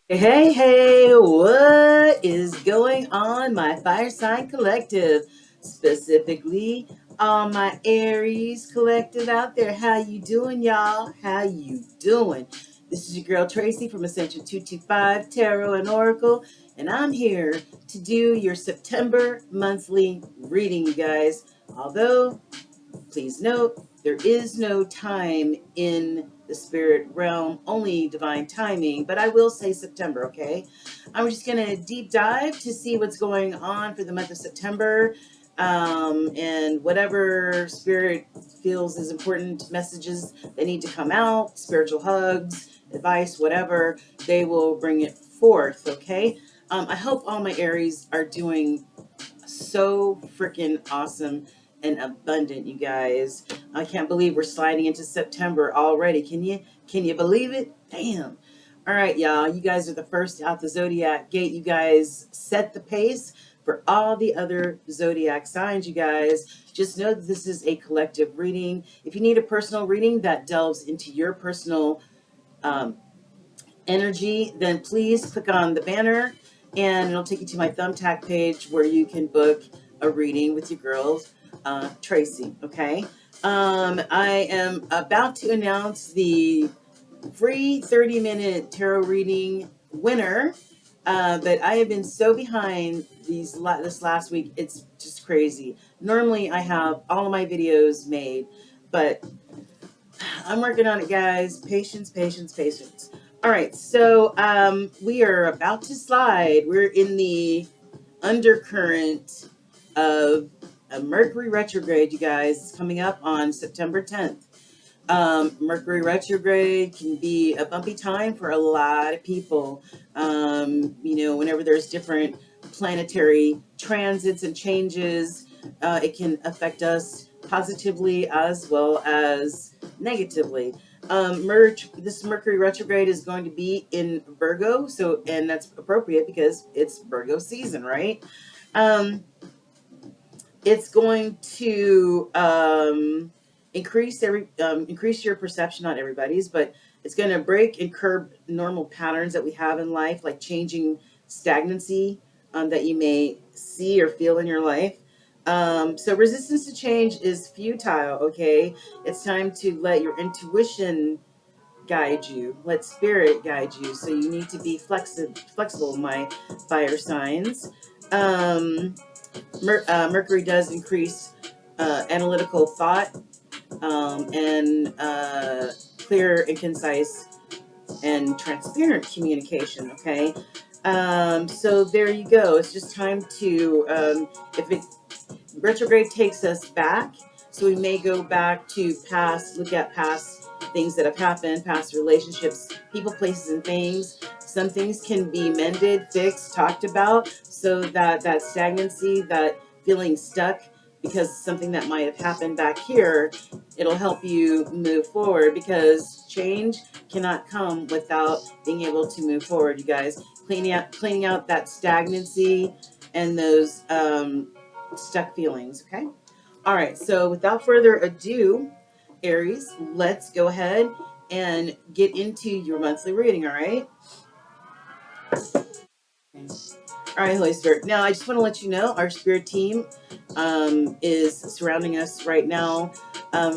Hey, what is going on, my Fire Sign Collective? Specifically, all my Aries Collective out there. How you doing, y'all? How you doing? This is your girl Tracy from Ascension 225 Tarot and Oracle, and I'm here to do your September monthly reading, you guys. Although please note, there is no time in the spirit realm, only divine timing, but I will say September, okay? I'm just going to deep dive to see what's going on for the month of September, and whatever spirit feels is important messages that need to come out, spiritual hugs, advice, whatever, they will bring it forth, okay? I hope all my Aries are doing so freaking awesome and abundant, you guys. I can't believe we're sliding into September already. Can you believe it? Damn. All right, y'all. You guys are the first out the zodiac gate. You guys set the pace for all the other zodiac signs, you guys. Just know that this is a collective reading. If you need a personal reading that delves into your personal um, energy, then please click on the banner and it'll take you to my Thumbtack page where you can book a reading with your girls, Tracy. Okay. I am about to announce the free 30-minute tarot reading winner. But I have been so behind this last week. It's just crazy. Normally I have all of my videos made, but I'm working on it, guys. Patience, patience, patience. All right, so we are about to slide. We're in the undercurrent of a Mercury retrograde, you guys. It's coming up on September 10th. Mercury retrograde can be a bumpy time for a lot of people. Whenever there's different planetary transits and changes, it can affect us positively as well as negatively. This Mercury retrograde is going to be in Virgo, and that's appropriate because it's Virgo season, right? Um, it's going to increase your perception, not everybody's, but it's going to break and curb normal patterns that we have in life, like changing stagnancy that you may see or feel in your life. So resistance to change is futile. Okay, it's time to let your intuition guide you, let spirit guide you. So you need to be flexible, my fire signs. um, Mercury does increase analytical thought, and clear and concise and transparent communication. Okay, so there you go. It's just time to if it retrograde takes us back, so we may go back to look at past things that have happened, past relationships, people, places, and things. Some things can be mended, fixed, talked about, so that that stagnancy, that feeling stuck because something that might have happened back here, it'll help you move forward, because change cannot come without being able to move forward, you guys. Cleaning out that stagnancy and those stuck feelings. Okay. All right. So without further ado, Aries, let's go ahead and get into your monthly reading. All right. Okay. All right, Holy Spirit. Now, I just want to let you know our spirit team is surrounding us right now,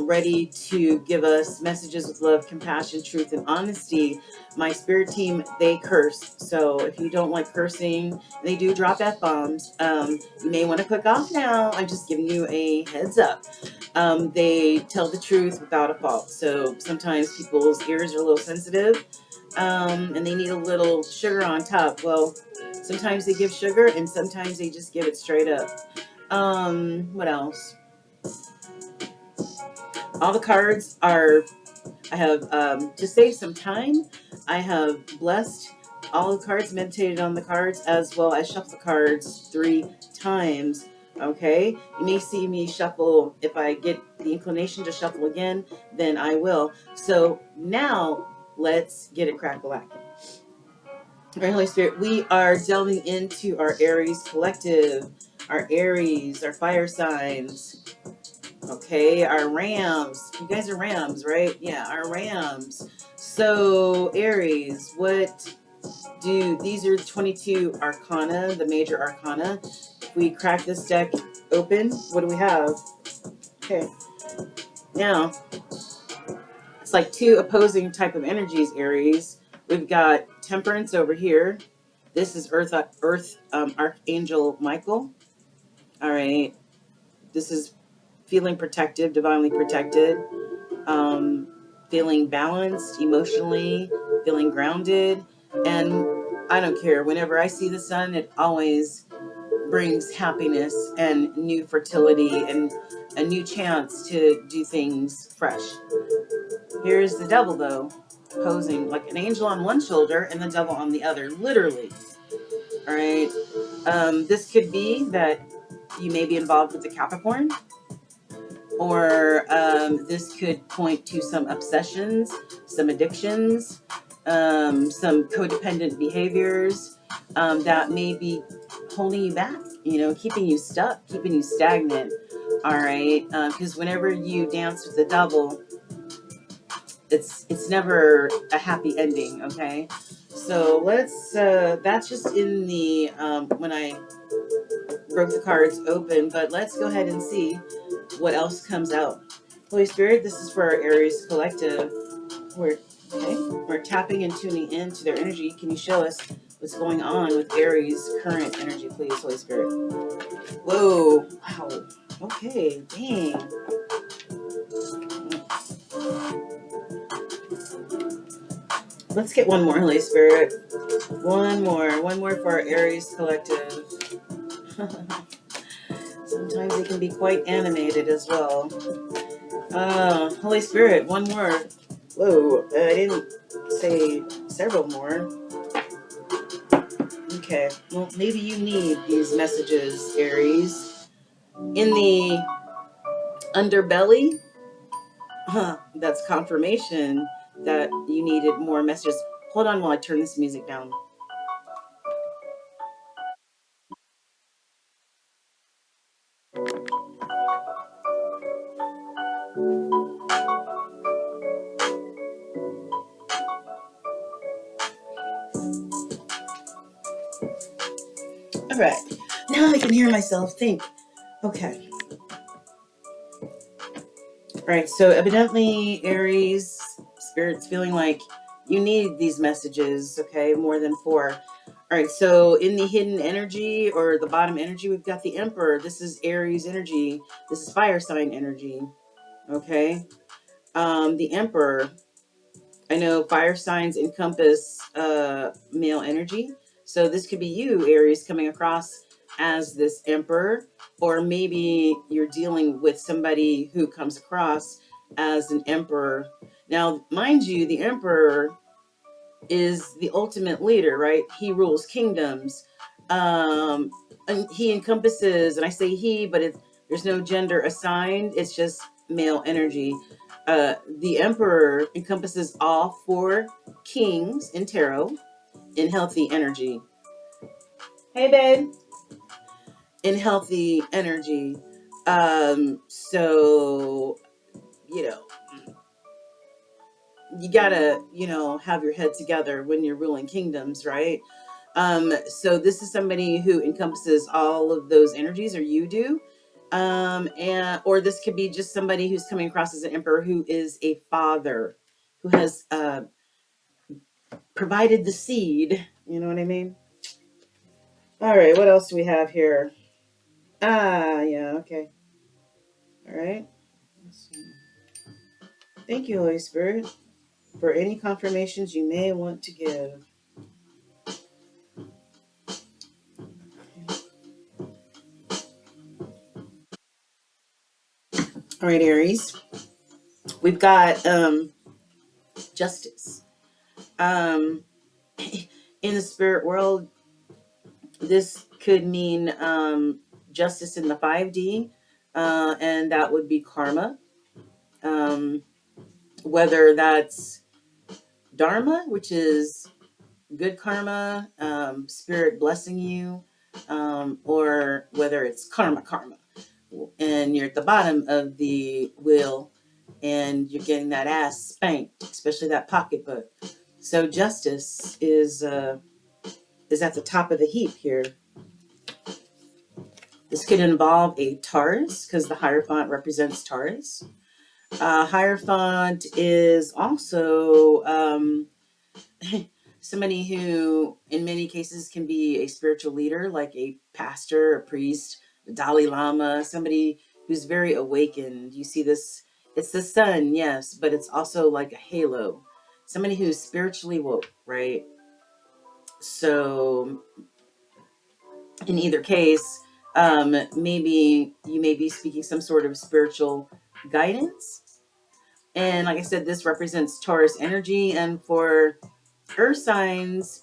ready to give us messages with love, compassion, truth, and honesty. My spirit team, they curse. So if you don't like cursing, they do drop F bombs. You may want to click off now. I'm just giving you a heads up. They tell the truth without a fault. So sometimes people's ears are a little sensitive, and they need a little sugar on top. Well, sometimes they give sugar and sometimes they just give it straight up. What else? All the cards are, I have, to save some time, I have blessed all the cards, meditated on the cards, as well as shuffle the cards 3 times. Okay, you may see me shuffle. If I get the inclination to shuffle again, then I will. So now let's get it crack-a-lacking. Right, Holy Spirit, we are delving into our Aries collective, our Aries, our fire signs, okay, our Rams. You guys are Rams, right? Yeah, our Rams. So, Aries, what do these are 22 arcana, the major arcana. If we crack this deck open, what do we have? Okay, now it's like two opposing type of energies, Aries. We've got Temperance over here. This is Earth Archangel Michael. All right, this is feeling protective, divinely protected, um, feeling balanced emotionally, feeling grounded, and I don't care. Whenever I see the sun, it always brings happiness and new fertility and a new chance to do things fresh. Here's the devil, though, posing like an angel on one shoulder and the devil on the other, literally. All right. This could be that you may be involved with the Capricorn, or this could point to some obsessions, some addictions, some codependent behaviors that may be holding you back, keeping you stuck, keeping you stagnant. All right. Because whenever you dance with the devil, it's never a happy ending. Okay. So that's just in the, when I broke the cards open, but let's go ahead and see what else comes out. Holy Spirit, this is for our Aries collective. We're tapping and tuning into their energy. Can you show us what's going on with Aries current energy, please, Holy Spirit? Whoa, wow. Okay, dang. Let's get one more, Holy Spirit. One more for our Aries collective. Sometimes they can be quite animated as well. Holy Spirit, one more. Whoa, I didn't say several more. Okay, well, maybe you need these messages, Aries. In the underbelly, that's confirmation that you needed more messages. Hold on while I turn this music down. All right, now I can hear myself think. Okay. All right, so evidently, Aries, Spirit's feeling like you need these messages, okay, more than four. All right, so in the hidden energy or the bottom energy, we've got the Emperor. This is Aries energy. This is fire sign energy, okay? The Emperor, I know fire signs encompass male energy. So this could be you, Aries, coming across as this Emperor, or maybe you're dealing with somebody who comes across as an Emperor. Now, mind you, the Emperor is the ultimate leader, right? He rules kingdoms. And he encompasses, and I say he, but there's no gender assigned. It's just male energy. The Emperor encompasses all four kings in tarot in healthy energy. Hey, babe. In healthy energy. So, you know, you gotta, have your head together when you're ruling kingdoms, right? So this is somebody who encompasses all of those energies, or you do. And or this could be just somebody who's coming across as an emperor who is a father, who has provided the seed. You know what I mean? All right, what else do we have here? Yeah, okay. All right. Let's see. Thank you, Holy Spirit, for any confirmations you may want to give. All right, Aries. We've got justice. Um, in the spirit world, this could mean justice in the 5D, and that would be karma. Um, whether that's dharma, which is good karma, spirit blessing you, or whether it's karma, and you're at the bottom of the wheel and you're getting that ass spanked, especially that pocketbook. So justice is is at the top of the heap here. This could involve a Taurus because the Hierophant represents Taurus. Hierophant is also somebody who, in many cases, can be a spiritual leader, like a pastor, a priest, a Dalai Lama, somebody who's very awakened. You see this, it's the sun, yes, but it's also like a halo. Somebody who's spiritually woke, right? So, in either case, maybe you may be speaking some sort of spiritual guidance. And like I said, this represents Taurus energy. And for earth signs,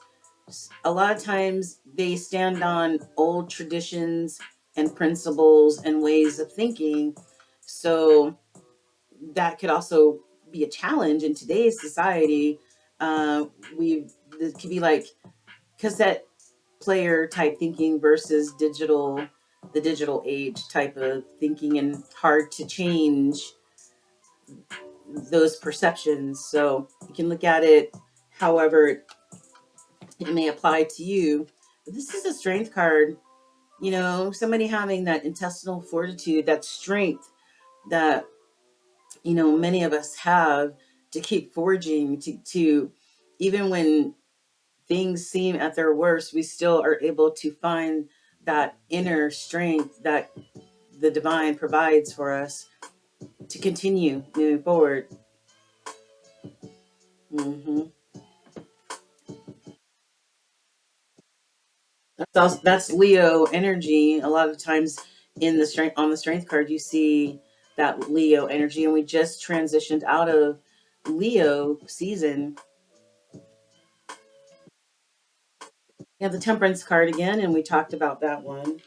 a lot of times they stand on old traditions and principles and ways of thinking. So that could also be a challenge in today's society. Uh, we It could be like cassette player type thinking versus the digital age type of thinking, and hard to change those perceptions. So you can look at it however it may apply to you. But this is a strength card. You know, somebody having that intestinal fortitude, that strength that, you know, many of us have to keep forging, to even when things seem at their worst, we still are able to find that inner strength that the divine provides for us to continue moving forward. hmm that's Leo energy. A lot of times in the strength on the strength card, you see that Leo energy, and we just transitioned out of Leo season. We have the Temperance card again, and we talked about that one.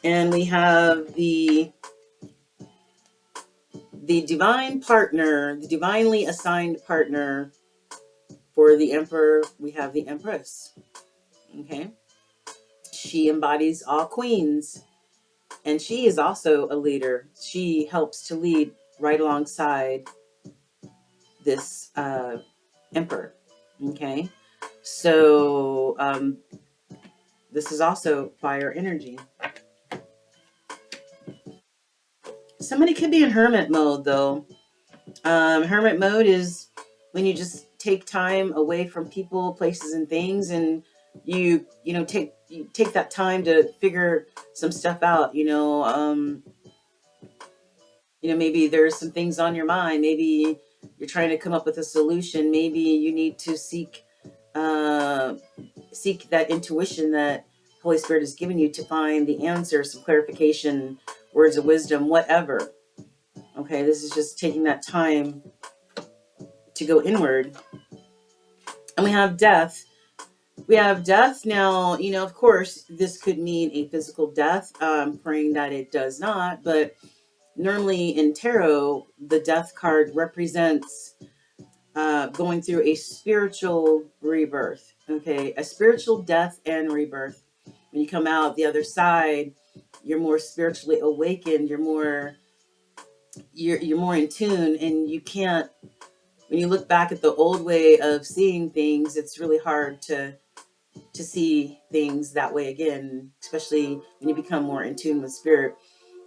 And we have the divine partner, the divinely assigned partner for the Emperor. We have the Empress. Okay, she embodies all queens, and she is also a leader. She helps to lead right alongside this emperor. Okay, so this is also fire energy. Somebody could be in hermit mode though. Hermit mode is when you just take time away from people, places, and things, and you take that time to figure some stuff out. Maybe there's some things on your mind. Maybe you're trying to come up with a solution. Maybe you need to uh, seek that intuition that Holy Spirit has given you to find the answer, some clarification, words of wisdom, whatever. Okay, this is just taking that time to go inward. And we have death. We have death now. Of course, this could mean a physical death. Praying that it does not, but normally in tarot, the death card represents going through a spiritual rebirth. Okay, a spiritual death and rebirth. When you come out the other side, you're more spiritually awakened. You're more in tune, and you can't. When you look back at the old way of seeing things, it's really hard to see things that way again, especially when you become more in tune with spirit.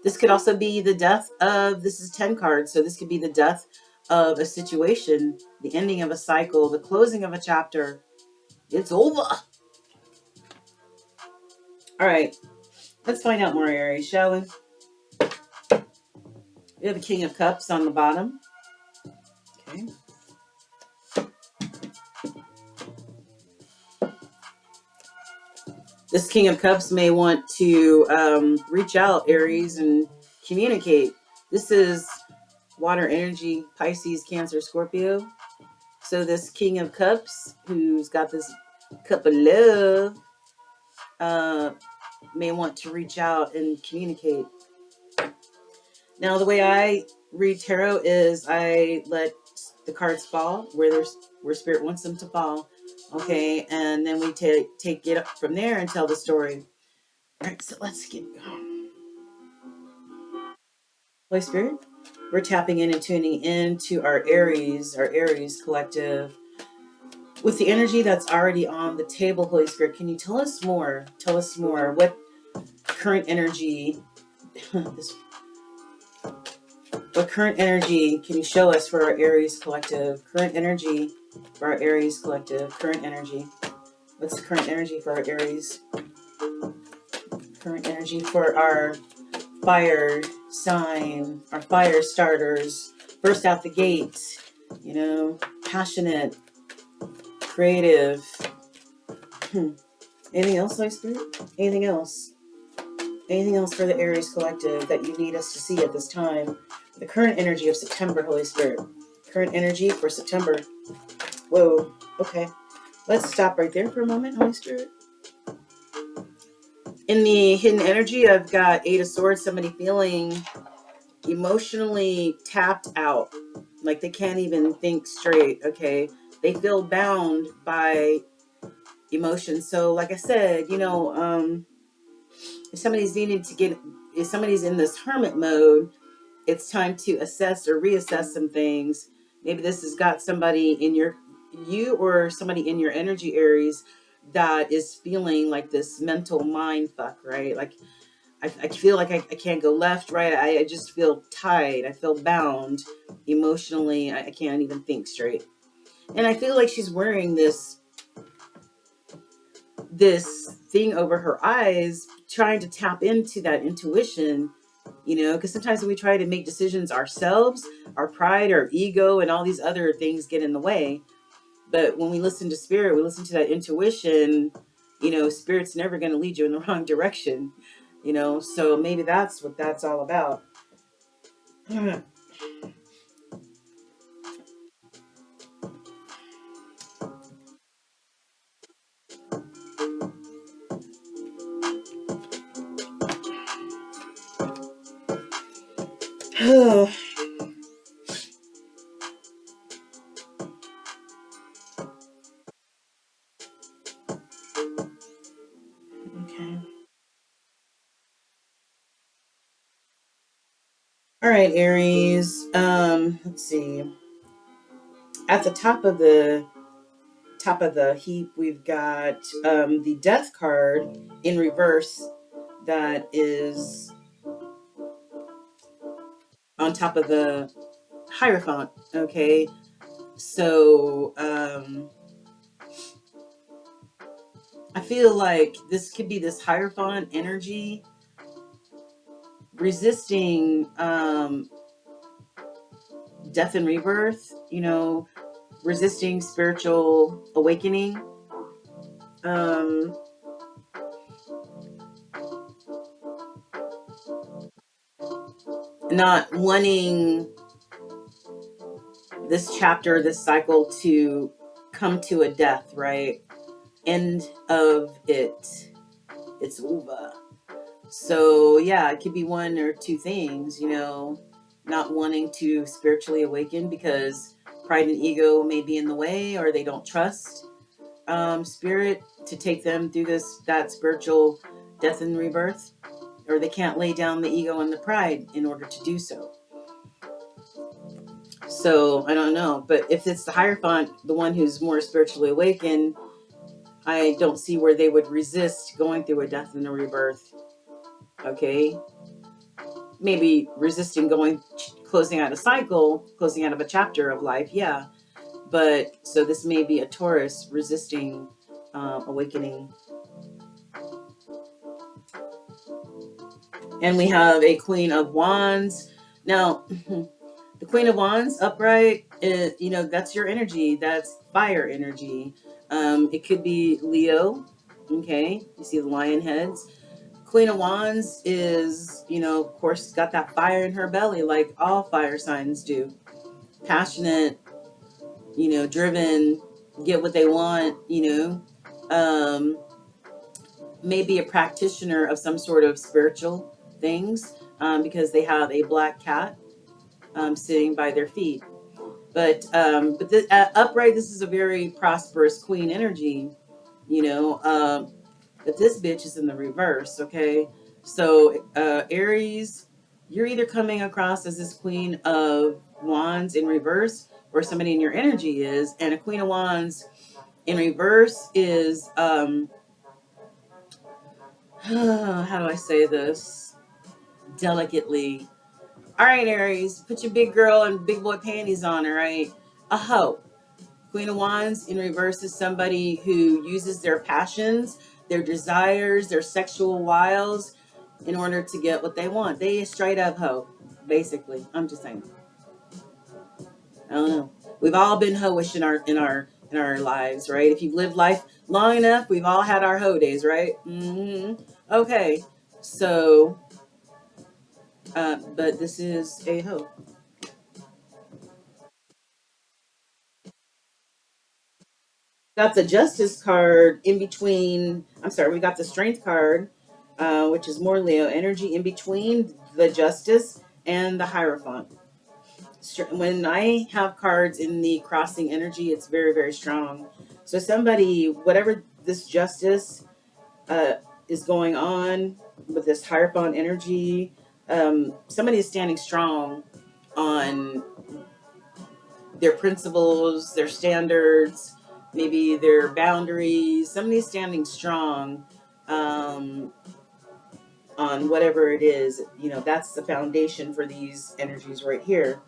This could also be the death of, this is 10 cards, so this could be the death of a situation, the ending of a cycle, the closing of a chapter. It's over. All right, let's find out more, Aries, shall we? We have a King of Cups on the bottom. Okay. This King of Cups may want to reach out, Aries, and communicate. This is water energy, Pisces, Cancer, Scorpio. So this King of Cups, who's got this cup of love, uh, may want to reach out and communicate. Now, the way I read tarot is I let the cards fall where spirit wants them to fall. Okay, and then we take it up from there and tell the story. All right, so let's get going. Holy Spirit, we're tapping in and tuning into our Aries collective. With the energy that's already on the table, Holy Spirit, can you tell us more? Tell us more. What current energy, this, what current energy can you show us for our Aries collective? Current energy for our Aries collective. Current energy. What's the current energy for our Aries? Current energy for our fire sign, our fire starters. First out the gate, passionate, creative. Anything else, Holy Spirit? Anything else? Anything else for the Aries collective that you need us to see at this time? The current energy of September, Holy Spirit. Current energy for September. Whoa. Okay. Let's stop right there for a moment, Holy Spirit. In the hidden energy, I've got Eight of Swords, somebody feeling emotionally tapped out. Like they can't even think straight, okay? They feel bound by emotion. So, like I said, if somebody's needing to get, if somebody's in this hermit mode, it's time to assess or reassess some things. Maybe this has got somebody in you or somebody in your energy Aries that is feeling like this mental mind fuck, right? Like I feel like I can't go left, right? I just feel tied. I feel bound emotionally. I can't even think straight. And I feel like she's wearing this thing over her eyes, trying to tap into that intuition, because sometimes when we try to make decisions ourselves, our pride, our ego, and all these other things get in the way. But when we listen to spirit, we listen to that intuition, spirit's never going to lead you in the wrong direction, so maybe that's what that's all about. Okay. All right, Aries. Let's see. At the top of the heap, we've got the Death card in reverse that is on top of the Hierophant. Okay, so I feel like this could be this Hierophant energy resisting death and rebirth, resisting spiritual awakening. Um, Not wanting this chapter, this cycle to come to a death, right? End of it. It's over. So, yeah, it could be one or two things, not wanting to spiritually awaken because pride and ego may be in the way, or they don't trust spirit to take them through that spiritual death and rebirth, or they can't lay down the ego and the pride in order to do so. So I don't know, but if it's the Hierophant, the one who's more spiritually awakened, I don't see where they would resist going through a death and a rebirth. Okay, maybe resisting closing out a cycle, closing out of a chapter of life, yeah. But so this may be a Taurus resisting awakening. And we have a Queen of Wands. Now, the Queen of Wands upright, that's your energy. That's fire energy. It could be Leo. Okay, you see the lion heads. Queen of Wands is, of course, got that fire in her belly, like all fire signs do. Passionate, driven, get what they want, maybe a practitioner of some sort of spiritual things, because they have a black cat sitting by their feet. But upright, this is a very prosperous queen energy, but this bitch is in the reverse, okay? So, Aries, you're either coming across as this Queen of Wands in reverse, or somebody in your energy is, and a Queen of Wands In reverse is how do I say this delicately? All right, Aries, put your big girl and big boy panties on, all right? A hoe. Queen of Wands in reverse is somebody who uses their passions, their desires, their sexual wiles in order to get what they want. They straight up hoe, basically. I'm just saying. I don't know. We've all been hoish in our lives, right? If you've lived life long enough, we've all had our hoe days, right? Okay, so but this is a hoe. Got the Justice card in between. I'm sorry, we got the Strength card, which is more Leo energy in between the Justice and the Hierophant. When I have cards in the crossing energy, it's very, very strong. So somebody, whatever this Justice uh, is going on with this Hierophant energy, somebody is standing strong on their principles, their standards, maybe their boundaries. Somebody's standing strong um, on whatever it is. That's the foundation for these energies right here.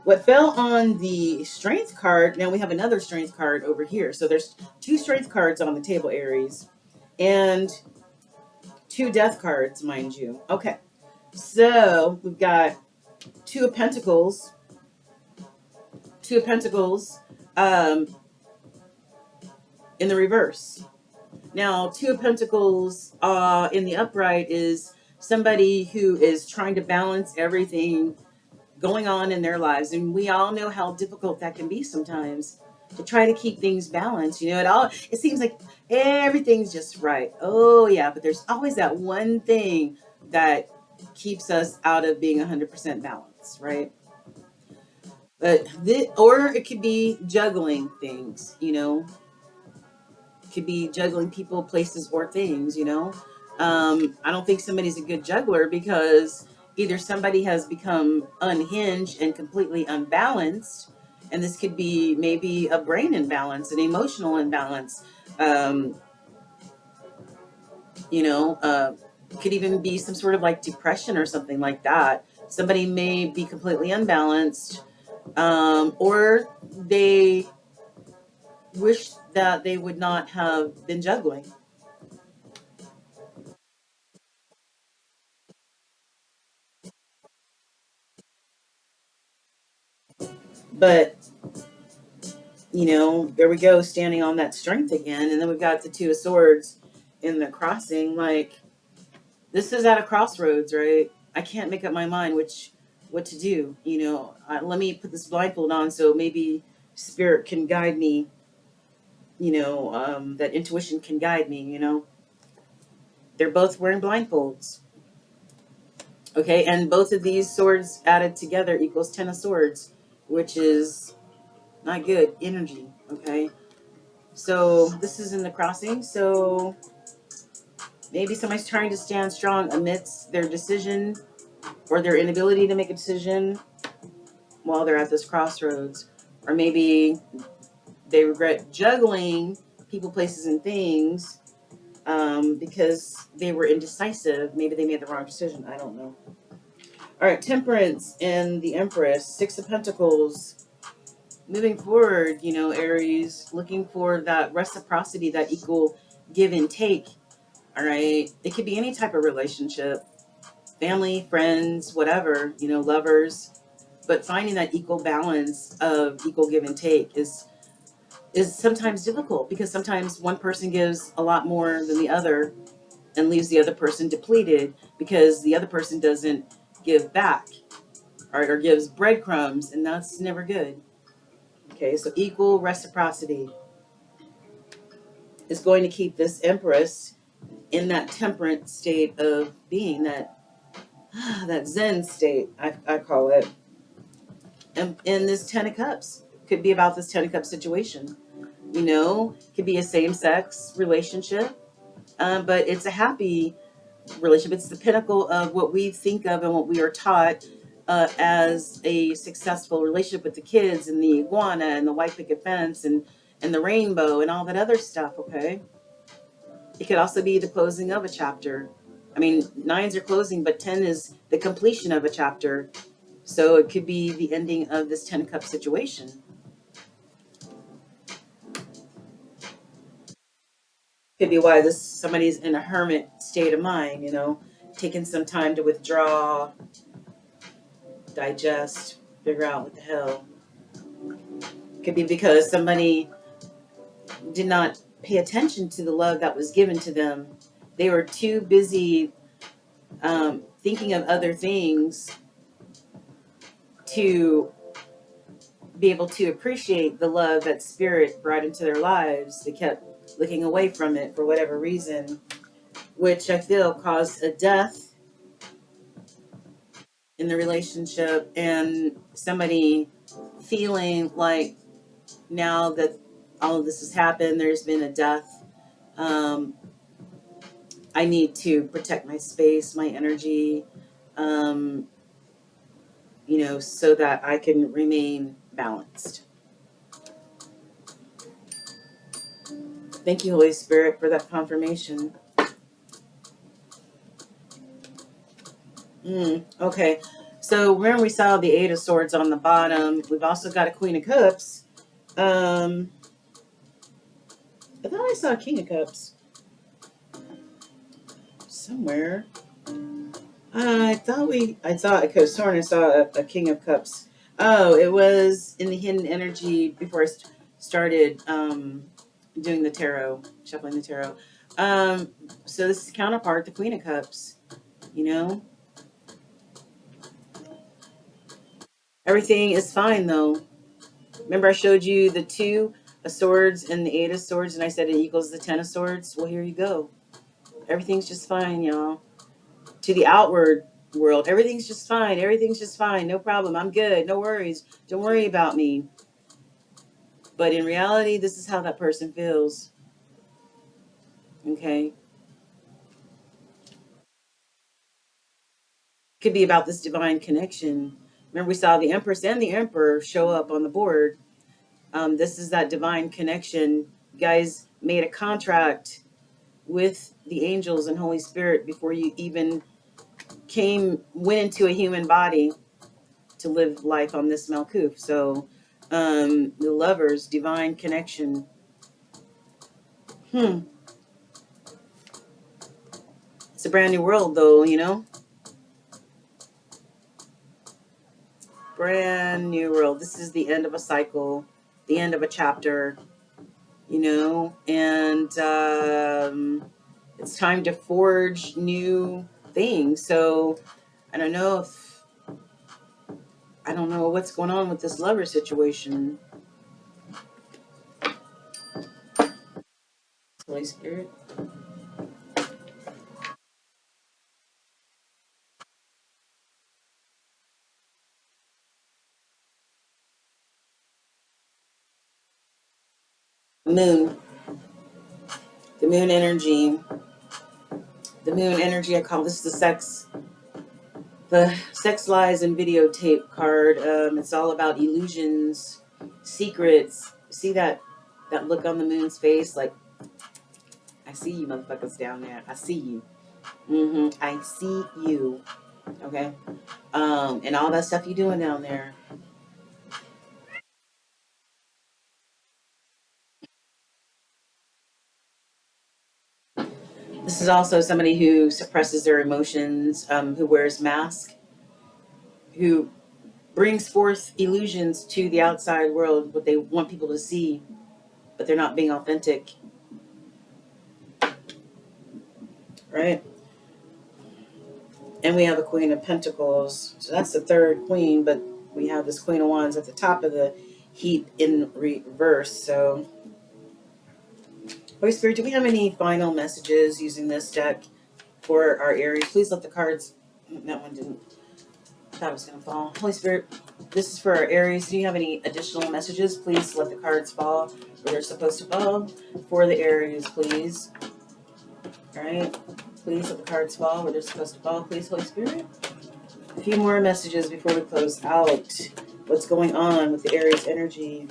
What fell on the strength card, now we have another strength card over here. So there's two strength cards on the table, Aries, and two death cards, mind you. Okay. So we've got two of Pentacles, two of Pentacles, um, in the reverse. Now, Two of Pentacles in the upright is somebody who is trying to balance everything going on in their lives. And we all know how difficult that can be sometimes to try to keep things balanced. It seems like everything's just right. Oh, yeah, but there's always that one thing that keeps us out of being 100% balanced, right? Or it could be juggling things. Could be juggling people, places, or things. I don't think somebody's a good juggler because either somebody has become unhinged and completely unbalanced, and this could be maybe a brain imbalance, an emotional imbalance. Um, you know, uh, could even be some sort of like depression or something like that. Somebody may be completely unbalanced, or they wish that they would not have been juggling. But there we go, standing on that strength again. And then we've got the Two of Swords in the crossing. Like, this is at a crossroads, right? I can't make up my mind what to do. Let me put this blindfold on so maybe spirit can guide me. That intuition can guide me. They're both wearing blindfolds. Okay, and both of these swords added together equals Ten of Swords, which is not good energy. Okay, so this is in the crossing. So maybe somebody's trying to stand strong amidst their decision or their inability to make a decision while they're at this crossroads. Or maybe they regret juggling people, places, and things because they were indecisive. Maybe they made the wrong decision. I don't know. All right, Temperance and the Empress, Six of Pentacles. Moving forward, Aries, looking for that reciprocity, that equal give and take. All right. It could be any type of relationship, family, friends, whatever, lovers. But finding that equal balance of equal give and take is sometimes difficult because sometimes one person gives a lot more than the other and leaves the other person depleted because the other person doesn't give back, or gives breadcrumbs, and that's never good. Okay, so equal reciprocity is going to keep this Empress in that temperate state of being, that Zen state, I call it. And in this Ten of Cups, could be about this Ten of Cups situation. Could be a same-sex relationship, but it's a happy relationship. It's the pinnacle of what we think of and what we are taught as a successful relationship with the kids and the iguana and the white picket fence and the rainbow and all that other stuff. Okay, it could also be the closing of a chapter. I mean, nines are closing, but 10 is the completion of a chapter. So it could be the ending of this 10 cup situation. Could be why this somebody's in a hermit state of mind, taking some time to withdraw, digest, figure out what the hell. Could be because somebody did not pay attention to the love that was given to them. They were too busy thinking of other things to be able to appreciate the love that spirit brought into their lives. They kept looking away from it for whatever reason, which I feel caused a death in the relationship, and somebody feeling like now that all of this has happened, there's been a death. Um, I need to protect my space, my energy, um, so that I can remain balanced. Thank you, Holy Spirit, for that confirmation. Okay, so remember we saw the Eight of Swords on the bottom. We've also got a Queen of Cups. I thought I saw a King of Cups somewhere. I could have sworn I saw a King of Cups. Oh, it was in the hidden energy before I started doing the tarot, shuffling the tarot. So this is counterpart, the Queen of Cups. Everything is fine though. Remember I showed you the two of swords and the Eight of Swords, and I said it equals the Ten of Swords? Well, here you go. Everything's just fine, y'all. To the outward world, everything's just fine. Everything's just fine. No problem. I'm good. No worries. Don't worry about me. But in reality, this is how that person feels. Okay? Could be about this divine connection. Remember, we saw the Empress and the Emperor show up on the board. This is that divine connection. You guys made a contract with the angels and Holy Spirit before you even went into a human body to live life on this Malkuth. So the lovers, divine connection. It's a brand new world though, brand new world. This is the end of a cycle, the end of a chapter, and it's time to forge new things. So I don't know what's going on with this lover situation. Holy Spirit. Moon. The moon energy. The moon energy, I call this the sex lies and videotape card. It's all about illusions, secrets. See that look on the moon's face? Like, I see you motherfuckers down there. I see you. I see you. Okay? And all that stuff you doing down there. This is also somebody who suppresses their emotions, who wears mask, who brings forth illusions to the outside world, what they want people to see, but they're not being authentic. Right? And we have a Queen of Pentacles. So that's the third queen, but we have this Queen of Wands at the top of the heap in reverse. So, Holy Spirit, do we have any final messages using this deck for our Aries? Please let the cards. That one didn't. I thought it was going to fall. Holy Spirit, this is for our Aries. Do you have any additional messages? Please let the cards fall where they're supposed to fall for the Aries, please. All right. Please let the cards fall where they're supposed to fall. Please, Holy Spirit. A few more messages before we close out. What's going on with the Aries energy?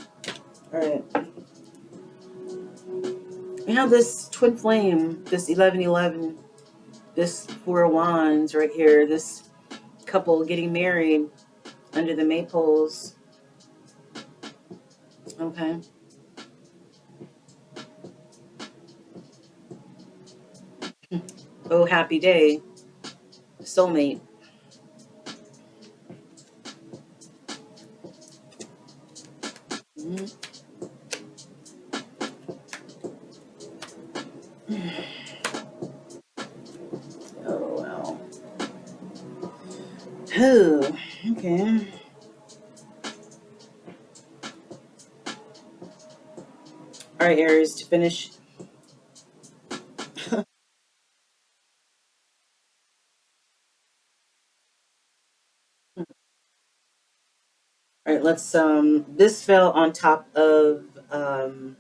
All right. We have this twin flame, this 1111, this Four of Wands right here, this couple getting married under the maypoles. Okay. Oh, happy day. Soulmate. Mhm. Oh, wow. Oh, okay. All right, Aries, to finish. All right, let's this fell on top of the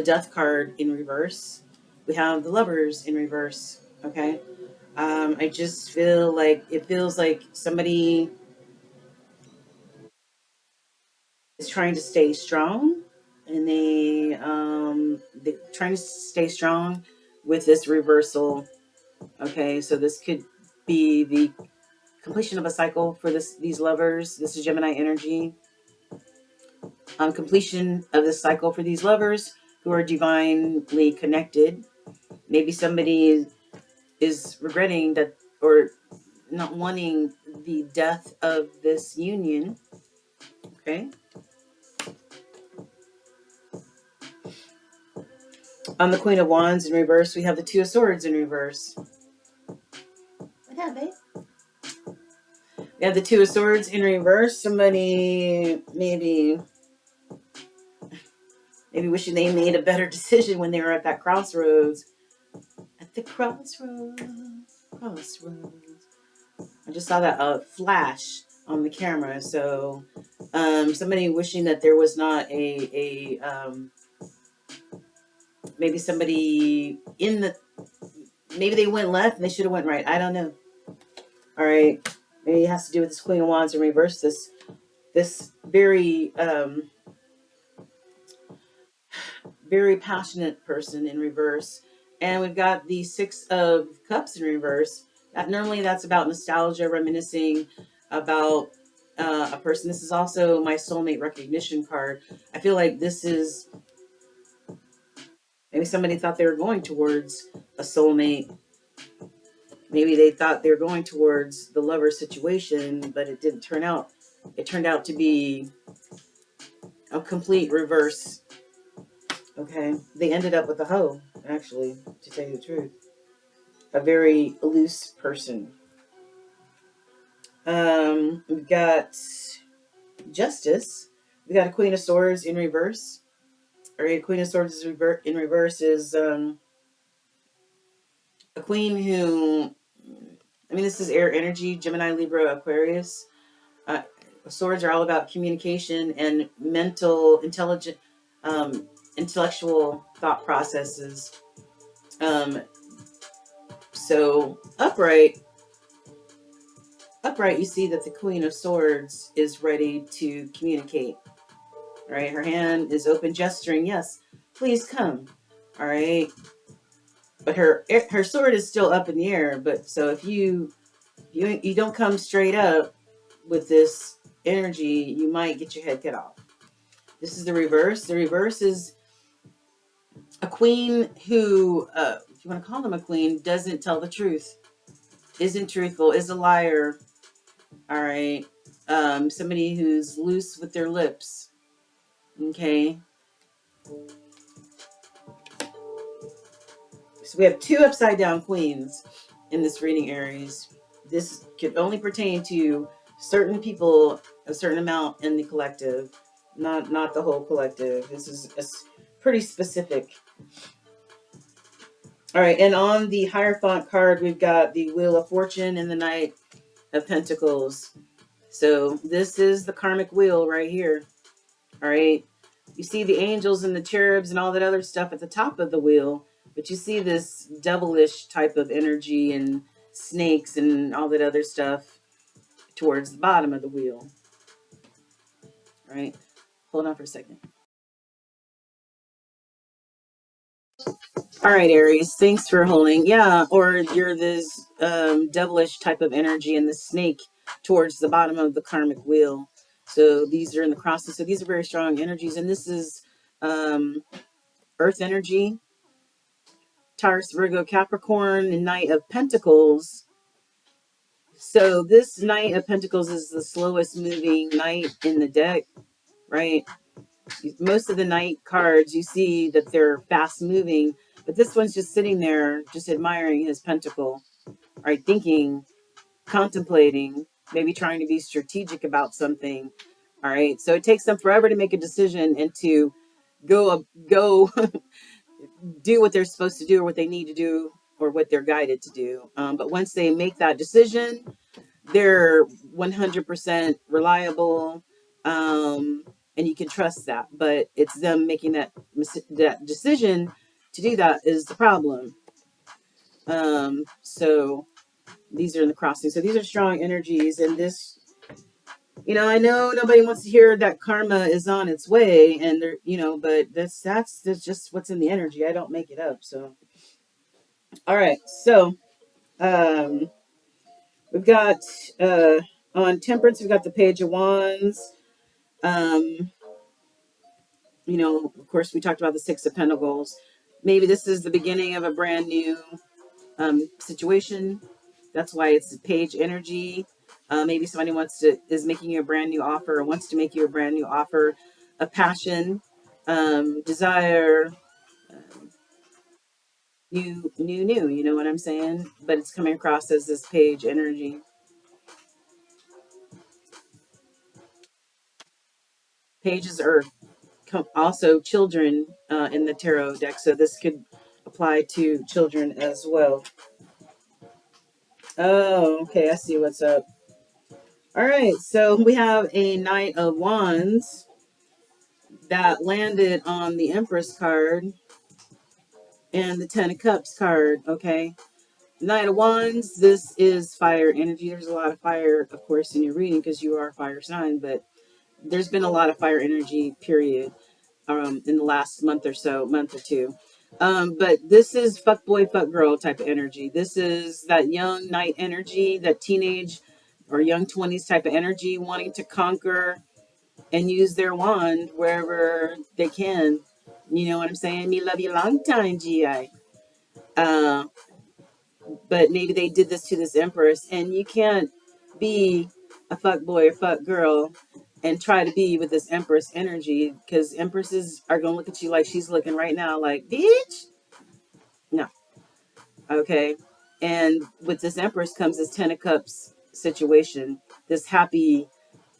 death card in reverse. We have the lovers in reverse, okay? I just feel like it feels like somebody is trying to stay strong, and they're trying to stay strong with this reversal. Okay, so this could be the completion of a cycle for these lovers. This is Gemini energy. Completion of this cycle for these lovers who are divinely connected. Maybe somebody is regretting that, or not wanting the death of this union. Okay. On the Queen of Wands in reverse, we have the Two of Swords in reverse. What happened? We have the Two of Swords in reverse. Somebody maybe wishing they made a better decision when they were at that crossroads. At the crossroads, crossroads. I just saw that flash on the camera. So, somebody wishing that there was not maybe somebody in the, maybe they went left and they should have went right. I don't know. All right, maybe it has to do with this Queen of Wands in reverse. This very passionate person in reverse, and we've got the Six of Cups in reverse. Normally that's about nostalgia, reminiscing about a person. This is also my soulmate recognition card. I feel like this is maybe somebody thought they were going towards a soulmate. Maybe they thought they were going towards the lover situation, but it didn't turn out. It turned out to be a complete reverse. Okay, they ended up with a hoe, actually, to tell you the truth. A very loose person. We've got Justice. We got a Queen of Swords in reverse. All right, Queen of Swords is in reverse is a queen who, I mean, this is air energy, Gemini, Libra, Aquarius. Uh, Swords are all about communication and um, intellectual thought processes. Um, so upright, you see that the Queen of Swords is ready to communicate. All right, her hand is open, gesturing, yes, please come. All right, but her sword is still up in the air. But so if you don't come straight up with this energy, you might get your head cut off. This is the reverse. The reverse is a queen who, if you want to call them a queen, doesn't tell the truth, isn't truthful, is a liar. All right, somebody who's loose with their lips. Okay, so we have two upside down queens in this reading, Aries. This could only pertain to certain people, a certain amount in the collective, not the whole collective. This is pretty specific. All right, and on the Hierophant card, we've got the Wheel of Fortune and the Knight of Pentacles. So this is the karmic wheel right here. All right, you see the angels and the cherubs and all that other stuff at the top of the wheel, but you see this devilish type of energy and snakes and all that other stuff towards the bottom of the wheel, right? Hold on for a second. All right, Aries, thanks for holding. Yeah, or you're this devilish type of energy and the snake towards the bottom of the karmic wheel. So these are in the crosses. So these are very strong energies. And this is um, earth energy, Taurus, Virgo, Capricorn, and Knight of Pentacles. So this Knight of Pentacles is the slowest moving knight in the deck, right? Most of the knight cards, you see that they're fast moving, but this one's just sitting there, just admiring his pentacle, right? Thinking, contemplating, maybe trying to be strategic about something. All right. So it takes them forever to make a decision and to go do what they're supposed to do or what they need to do or what they're guided to do. But once they make that decision, they're 100% reliable, and you can trust that. But it's them making that decision to do that is the problem. So these are in the crossing. So these are strong energies, and this, I know nobody wants to hear that karma is on its way, and they're, but that's just what's in the energy. I don't make it up. So, all right. So, um, we've got uh on Temperance, we've got the Page of Wands. Um, of course, we talked about the Six of Pentacles. Maybe this is the beginning of a brand new situation. That's why it's page energy. Maybe somebody is making you a brand new offer or wants to make you a brand new offer, a passion, desire, um, new. You know what I'm saying? But it's coming across as this page energy. Page is Earth. Also, children in the tarot deck. So this could apply to children as well. Oh, okay. I see what's up. All right. So we have a Knight of Wands that landed on the Empress card and the Ten of Cups card. Okay. Knight of Wands, this is fire energy. There's a lot of fire, of course, in your reading because you are a fire sign, but there's been a lot of fire energy, period, in the last month or two. But this is fuck boy, fuck girl type of energy. This is that young knight energy, that teenage or young 20s type of energy, wanting to conquer and use their wand wherever they can. You know what I'm saying? Me love you long time, GI. Uh, but maybe they did this to this empress, and you can't be a fuck boy or fuck girl and try to be with this empress energy because empresses are gonna look at you like she's looking right now, like bitch. No, okay. And with this empress comes this Ten of Cups situation, this happy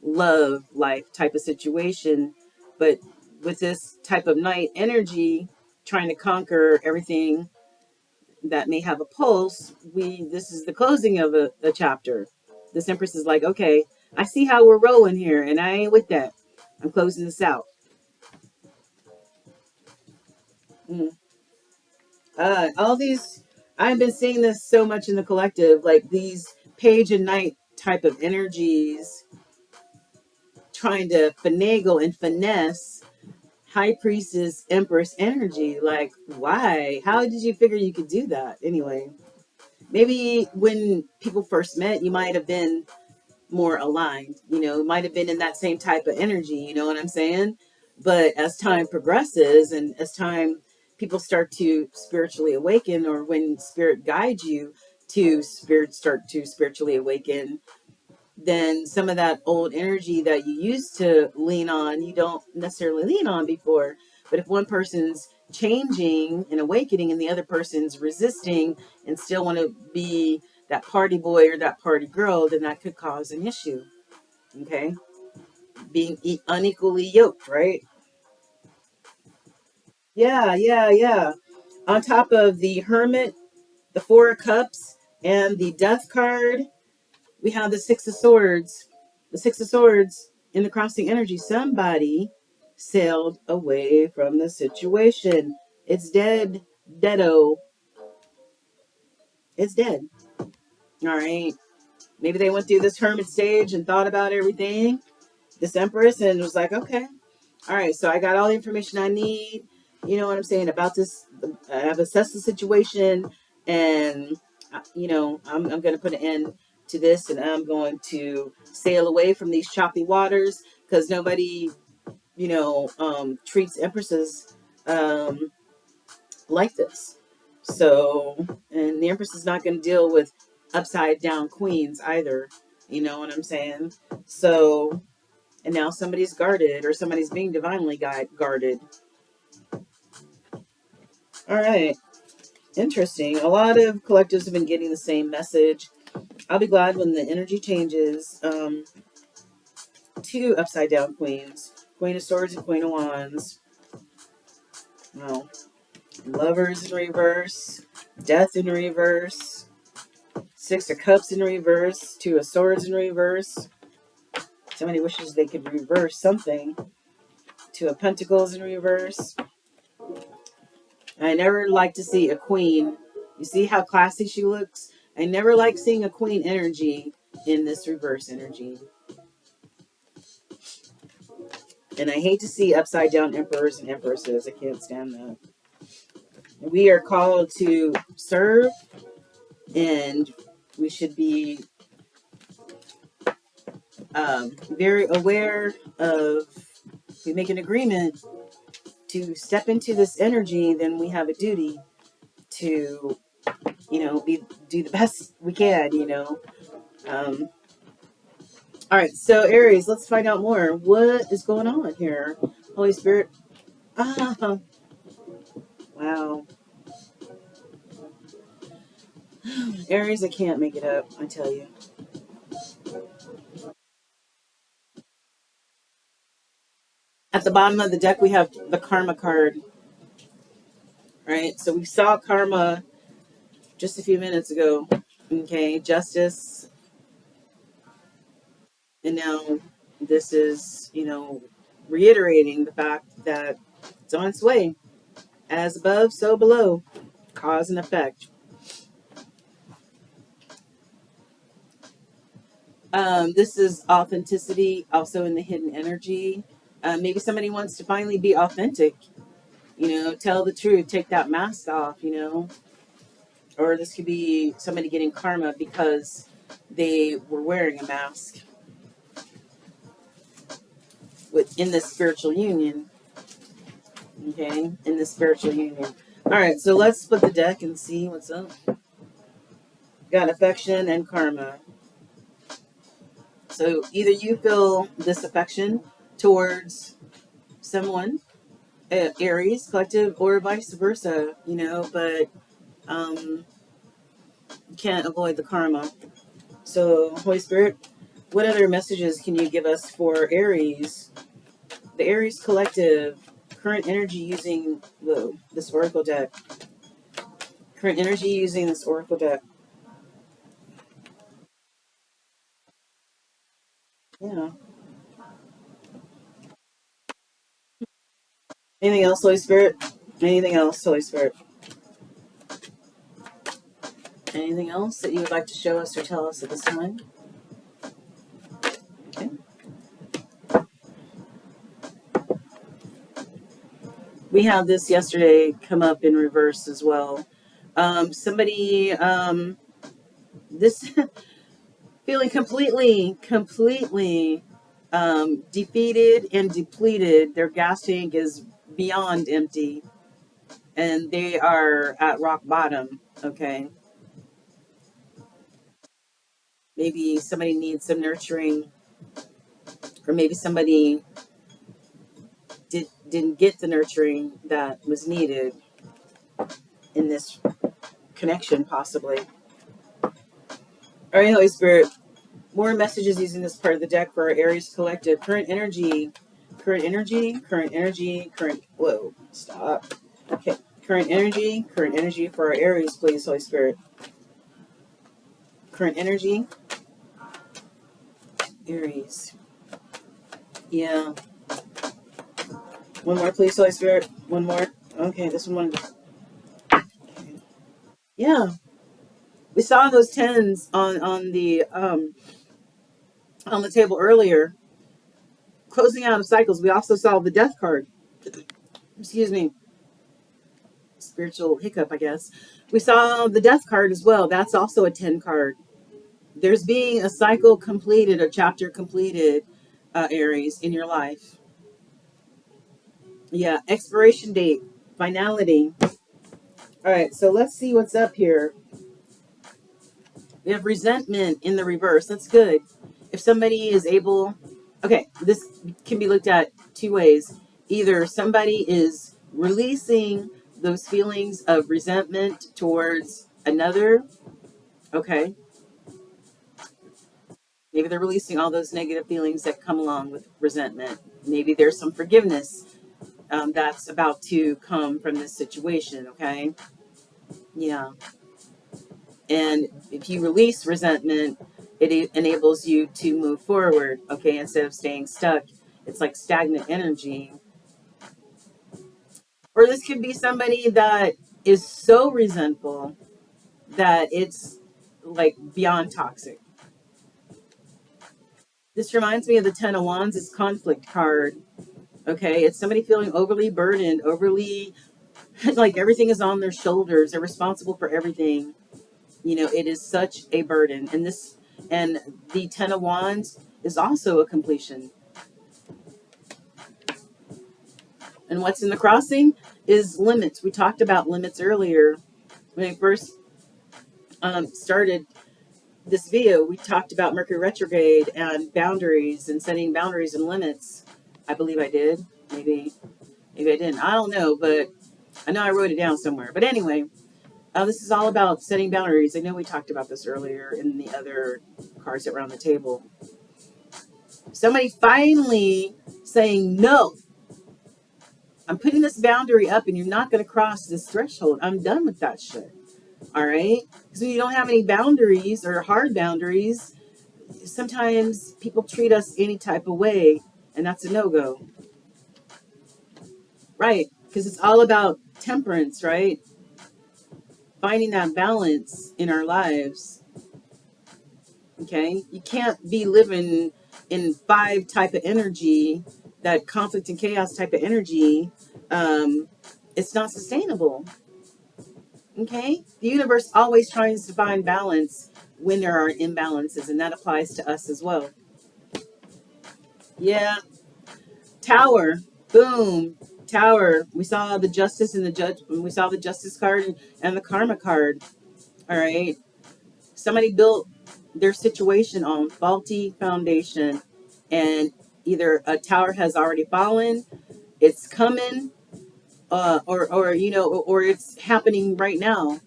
love life type of situation, but with this type of night energy, trying to conquer everything that may have a pulse. This is the closing of a chapter. This empress is like, okay, I see how we're rolling here, and I ain't with that. I'm closing this out. Mm. All these, I've been seeing this so much in the collective, like these page and night type of energies, trying to finagle and finesse high priestess empress energy. Like, why? How did you figure you could do that? Anyway, maybe when people first met, you might have been more aligned, might have been in that same type of energy, you know what I'm saying? But as time progresses and as time people start to spiritually awaken, or when spirit guides you to start to spiritually awaken, then some of that old energy that you used to lean on, you don't necessarily lean on before. But if one person's changing and awakening and the other person's resisting and still want to be that party boy or that party girl, then that could cause an issue. Okay. Being unequally yoked, right? Yeah, yeah, yeah. On top of the Hermit, the Four of Cups, and the Death card, we have the Six of Swords. The Six of Swords in the crossing energy. Somebody sailed away from the situation. It's dead. Deado. It's dead. All right. Maybe they went through this hermit stage and thought about everything, this empress, and was like, okay, all right, so I got all the information I need. You know what I'm saying about this? I've assessed the situation, and I'm going to put an end to this, and I'm going to sail away from these choppy waters because nobody, treats empresses um, like this. So, and the empress is not going to deal with upside down queens either. You know what I'm saying? So, and now somebody's guarded or somebody's being divinely guarded. All right. Interesting. A lot of collectives have been getting the same message. I'll be glad when the energy changes to upside down queens. Queen of Swords and Queen of Wands. Well, Lovers in reverse. Death in reverse. Six of Cups in reverse. Two of Swords in reverse. Somebody wishes they could reverse something. Two of Pentacles in reverse. I never like to see a queen. You see how classy she looks? I never like seeing a queen energy in this reverse energy. And I hate to see upside down emperors and empresses. I can't stand that. We are called to serve, and we should be very aware of, if we make an agreement to step into this energy, then we have a duty to, do the best we can, All right, so Aries, let's find out more. What is going on here? Holy Spirit. Ah, wow. Aries, I can't make it up, I tell you. At the bottom of the deck, we have the Karma card, right? So we saw Karma just a few minutes ago. Okay, Justice. And now this is, reiterating the fact that it's on its way. As above, so below. Cause and effect. This is authenticity, also in the hidden energy. Maybe somebody wants to finally be authentic, tell the truth, take that mask off, or this could be somebody getting karma because they were wearing a mask in this spiritual union. Okay, in this spiritual union. All right, so let's split the deck and see what's up. Got affection and karma. So either you feel this affection towards someone, Aries collective, or vice versa, but you can't avoid the karma. So, Holy Spirit, what other messages can you give us for Aries? The Aries collective, current energy using this oracle deck. Current energy using this oracle deck. Yeah. Anything else, Holy Spirit? Anything else, Holy Spirit? Anything else that you would like to show us or tell us at this time? Okay. We had this yesterday come up in reverse as well. Somebody, this feeling completely defeated and depleted. Their gas tank is beyond empty, and they are at rock bottom. Okay, maybe somebody needs some nurturing, or maybe somebody didn't get the nurturing that was needed in this connection, possibly. All right, Holy Spirit, more messages using this part of the deck for our Aries collective. Current energy, current energy, current energy, current. Whoa, stop. Okay, current energy for our Aries, please, Holy Spirit. Current energy, Aries. Yeah. One more, please, Holy Spirit. One more. Okay, this one. Okay. Yeah. We saw those tens on the table earlier, closing out of cycles. We also saw the death card. Excuse me, spiritual hiccup, I guess. We saw the death card as well. That's also a 10 card. There's being a cycle completed, a chapter completed, Aries, in your life. Yeah, expiration date, finality. All right, so let's see what's up here. We have resentment in the reverse. That's good. If somebody is able, okay, this can be looked at two ways. Either somebody is releasing those feelings of resentment towards another, okay, maybe they're releasing all those negative feelings that come along with resentment. Maybe there's some forgiveness that's about to come from this situation, okay? Yeah. And if you release resentment, it enables you to move forward, okay, instead of staying stuck. It's like stagnant energy. Or this could be somebody that is so resentful that it's like beyond toxic. This reminds me of the Ten of Wands, it's conflict card. Okay, it's somebody feeling overly burdened, overly like everything is on their shoulders. They're responsible for everything. You know, it is such a burden. And the Ten of Wands is also a completion. And what's in the crossing is limits. We talked about limits earlier. When I first started this video, we talked about Mercury retrograde and boundaries and setting boundaries and limits. I believe I did. Maybe I didn't. I don't know, but I know I wrote it down somewhere. But anyway, this is all about setting boundaries. I know we talked about this earlier in the other cards that were on the table. Somebody finally saying, no, I'm putting this boundary up and you're not going to cross this threshold. I'm done with that shit. All right? Because when you don't have any boundaries or hard boundaries, sometimes people treat us any type of way, and that's a no-go. Right? Because it's all about temperance, right? Finding that balance in our lives. Okay? You can't be living in 5 type of energy, that conflict and chaos type of energy. It's not sustainable. Okay? The universe always tries to find balance when there are imbalances, and that applies to us as well. Yeah. Tower. Boom. Tower. We saw the justice and the judge. We saw the justice card and the karma card. All right. Somebody built their situation on faulty foundation, and either a tower has already fallen, it's coming, or it's happening right now.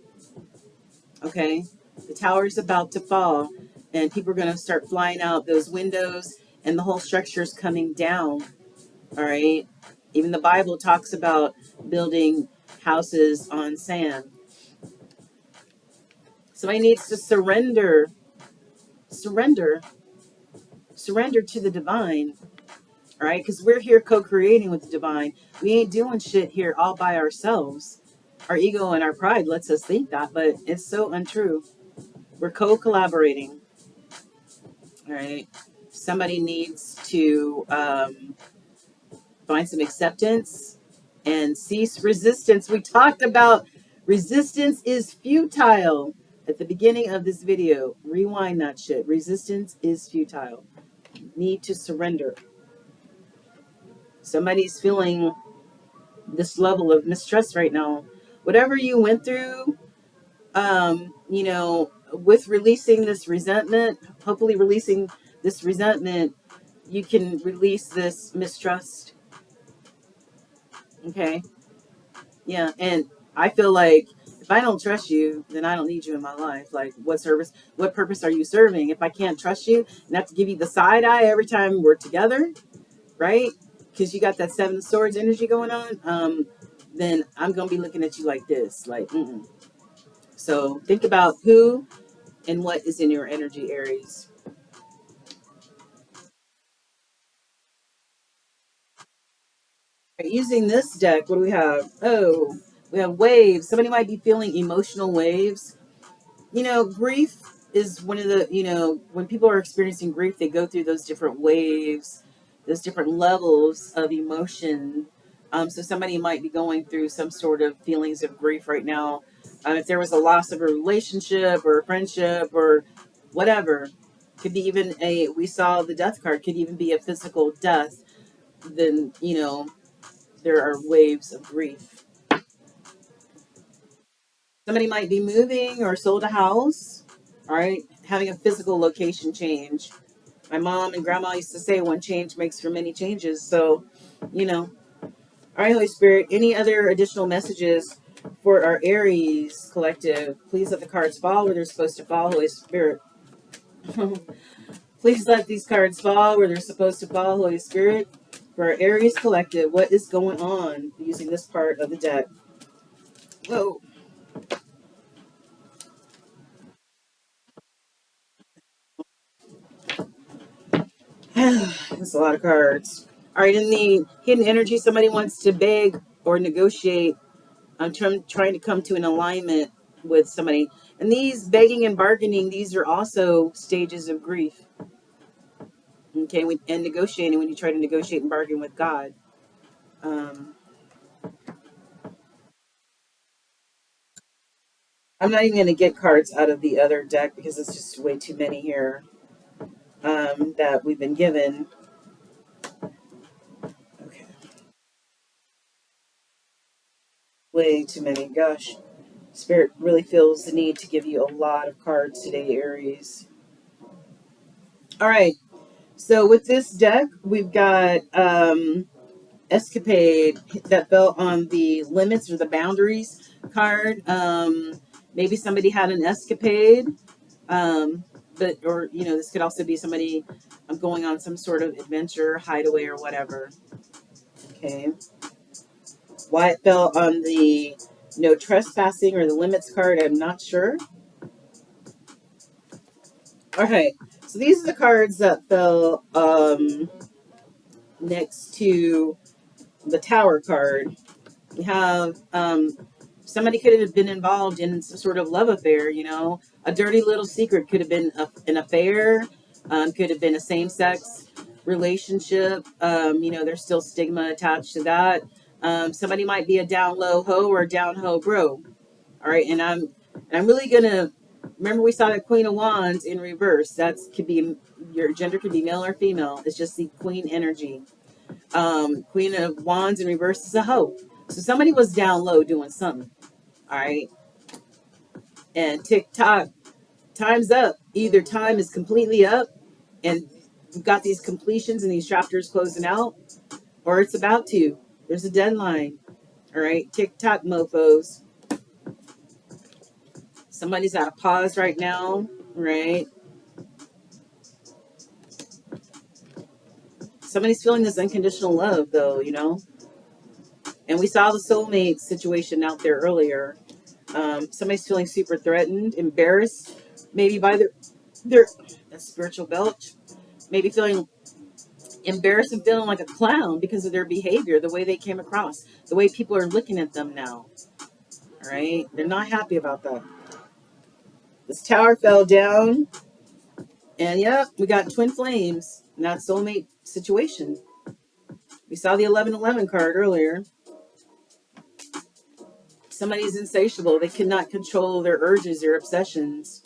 Okay, the tower's about to fall, and people are going to start flying out those windows, and the whole structure is coming down. All right, even the Bible talks about building houses on sand. Somebody needs to surrender surrender to the divine. All right, because we're here co-creating with the divine. We ain't doing shit here all by ourselves. Our ego and our pride lets us think that, but it's so untrue. We're co-collaborating. All right, somebody needs to find some acceptance and cease resistance. We talked about resistance is futile at the beginning of this video. Rewind that shit. Resistance is futile. Need to surrender. Somebody's feeling this level of mistrust right now. Whatever you went through, with releasing this resentment, hopefully releasing this resentment, you can release this mistrust. Okay. Yeah. And I feel like if I don't trust you, then I don't need you in my life. Like, what purpose are you serving? If I can't trust you and have to give you the side eye every time we're together, right? Because you got that 7 of Swords energy going on, then I'm going to be looking at you like this. Like, mm-mm. So think about who and what is in your energy, Aries. Using this deck, what do we have? Oh, we have waves. Somebody might be feeling emotional waves. Grief is one of the, when people are experiencing grief, they go through those different waves, those different levels of emotion. So somebody might be going through some sort of feelings of grief right now. If there was a loss of a relationship or a friendship or whatever, could be even we saw the death card, could even be a physical death. Then, there are waves of grief. Somebody might be moving or sold a house, all right, having a physical location change. My mom and grandma used to say one change makes for many changes. So, you know, all right, Holy Spirit, any other additional messages for our Aries collective? Please let the cards fall where they're supposed to fall, Holy Spirit. Please let these cards fall where they're supposed to fall, Holy Spirit. For our Aries collective, what is going on using this part of the deck? Whoa. That's a lot of cards. All right, in the hidden energy, somebody wants to beg or negotiate. I'm trying to come to an alignment with somebody. And these begging and bargaining, these are also stages of grief. Okay, and negotiating when you try to negotiate and bargain with God. Um, I'm not even going to get cards out of the other deck because it's just way too many here that we've been given. Okay, way too many. Gosh. Spirit really feels the need to give you a lot of cards today, Aries. All right. So with this deck, we've got Escapade that fell on the limits or the boundaries card. Maybe somebody had an escapade, but or this could also be somebody going on some sort of adventure, hideaway, or whatever. Okay. Why it fell on the no trespassing or the limits card, I'm not sure. All right. So these are the cards that fell next to the Tower card. We have somebody could have been involved in some sort of love affair. A dirty little secret could have been an affair. Could have been a same-sex relationship. There's still stigma attached to that. Somebody might be a down low hoe or a down ho bro. All right, and I'm really gonna remember we saw that Queen of Wands in reverse. That's could be your gender could be male or female. It's just the Queen energy. Queen of Wands in reverse is a hoe. So somebody was down low doing something. All right, and TikTok time's up. Either time is completely up, and we've got these completions and these chapters closing out, or it's about to. There's a deadline. All right, TikTok mofos. Somebody's at a pause right now, right? Somebody's feeling this unconditional love, though. And we saw the soulmate situation out there earlier. Somebody's feeling super threatened, embarrassed, maybe by their that spiritual belch. Maybe feeling embarrassed and feeling like a clown because of their behavior, the way they came across, the way people are looking at them now. All right, they're not happy about that. This tower fell down, and yeah, we got twin flames in that soulmate situation. We saw the 1111 card earlier. Somebody's insatiable. They cannot control their urges, their obsessions,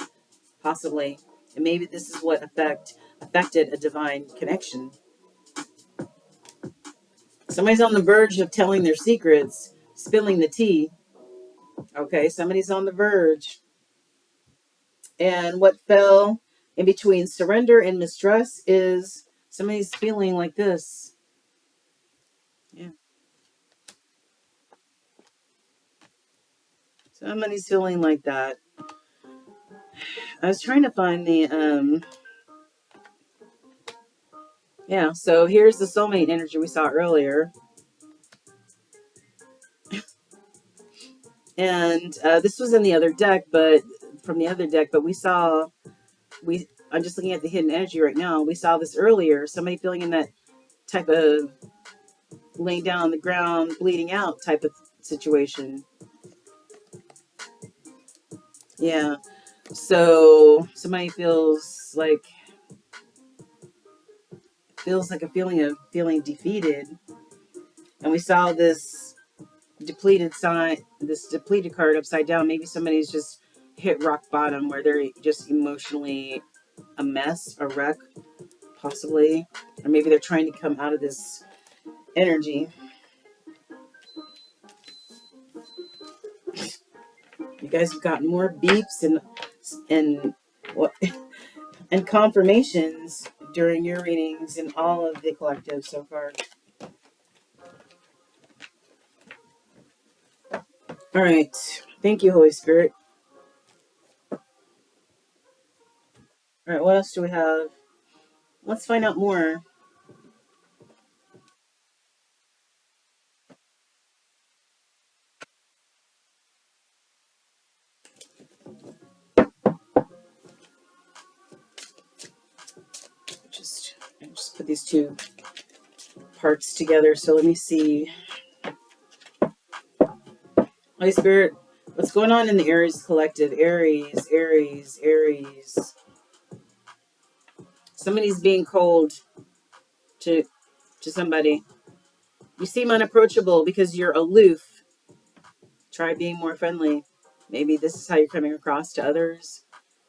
possibly. And maybe this is what affected a divine connection. Somebody's on the verge of telling their secrets, spilling the tea. Okay, somebody's on the verge. And what fell in between surrender and mistrust is somebody's feeling like this. Yeah. Somebody's feeling like that. I was trying to find the yeah, so here's the soulmate energy we saw earlier. And this was in the other deck, but from the other deck, but I'm just looking at the hidden energy right now. We saw this earlier. Somebody feeling in that type of laying down on the ground, bleeding out type of situation. Yeah. So somebody feels like a feeling of feeling defeated. And we saw this depleted card upside down. Maybe somebody's just hit rock bottom where they're just emotionally a mess, a wreck, possibly. Or maybe they're trying to come out of this energy. You guys have gotten more beeps and what and confirmations during your readings in all of the collective so far. All right. Thank you, Holy Spirit. All right, what else do we have? Let's find out more. Just put these two parts together. So let me see. Holy Spirit, what's going on in the Aries collective? Aries, Aries, Aries. Somebody's being cold to somebody. You seem unapproachable because you're aloof. Try being more friendly. Maybe this is how you're coming across to others.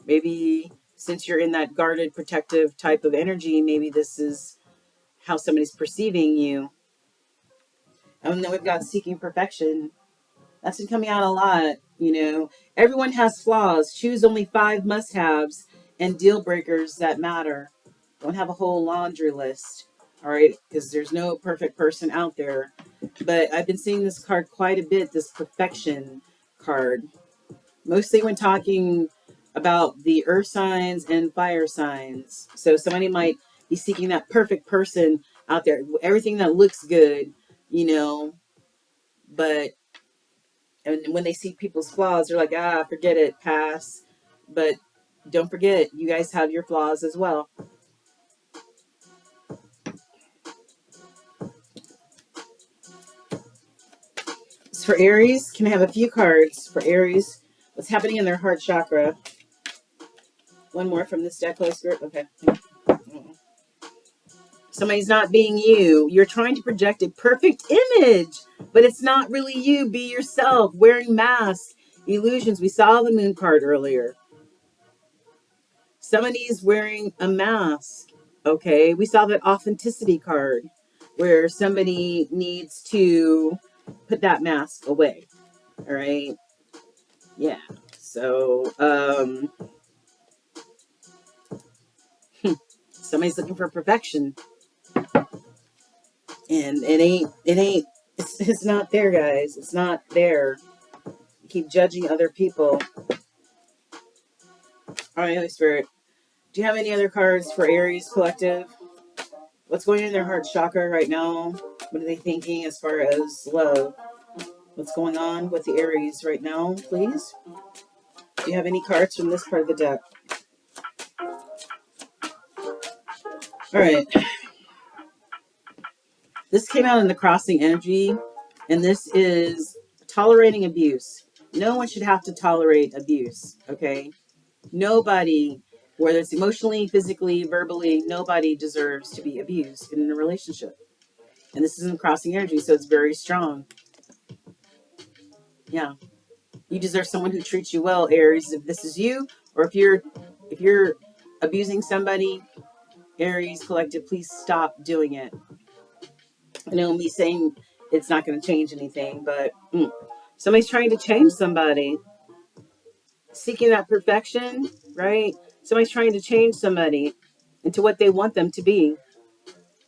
Maybe since you're in that guarded, protective type of energy, maybe this is how somebody's perceiving you. And then we've got seeking perfection. That's been coming out a lot. Everyone has flaws. Choose only 5 must-haves and deal breakers that matter. Don't have a whole laundry list, all right? Because there's no perfect person out there. But I've been seeing this card quite a bit, this perfection card. Mostly when talking about the earth signs and fire signs. So somebody might be seeking that perfect person out there. Everything that looks good, but and when they see people's flaws, they're like, forget it, pass. But don't forget, you guys have your flaws as well. So for Aries, can I have a few cards for Aries? What's happening in their heart chakra? One more from this deck, Holy Spirit. Okay. Somebody's not being you. You're trying to project a perfect image, but it's not really you. Be yourself, wearing masks, illusions. We saw the moon card earlier. Somebody's wearing a mask. Okay. We saw that authenticity card where somebody needs to put that mask away. All right. Yeah. So, somebody's looking for perfection, and it's not there, guys. It's not there. You keep judging other people. All right, Holy Spirit. Do you have any other cards for Aries collective? What's going on in their heart chakra right now? What are they thinking as far as love? What's going on with the Aries right now, please? Do you have any cards from this part of the deck? All right. This came out in the crossing energy, and this is tolerating abuse. No one should have to tolerate abuse, okay? Nobody, whether it's emotionally, physically, verbally, nobody deserves to be abused in a relationship. And this is in crossing energy, so it's very strong. Yeah. You deserve someone who treats you well, Aries. If this is you, or if you're abusing somebody, Aries collective, please stop doing it. I know me saying it's not going to change anything, but somebody's trying to change somebody, seeking that perfection, right? Somebody's trying to change somebody into what they want them to be.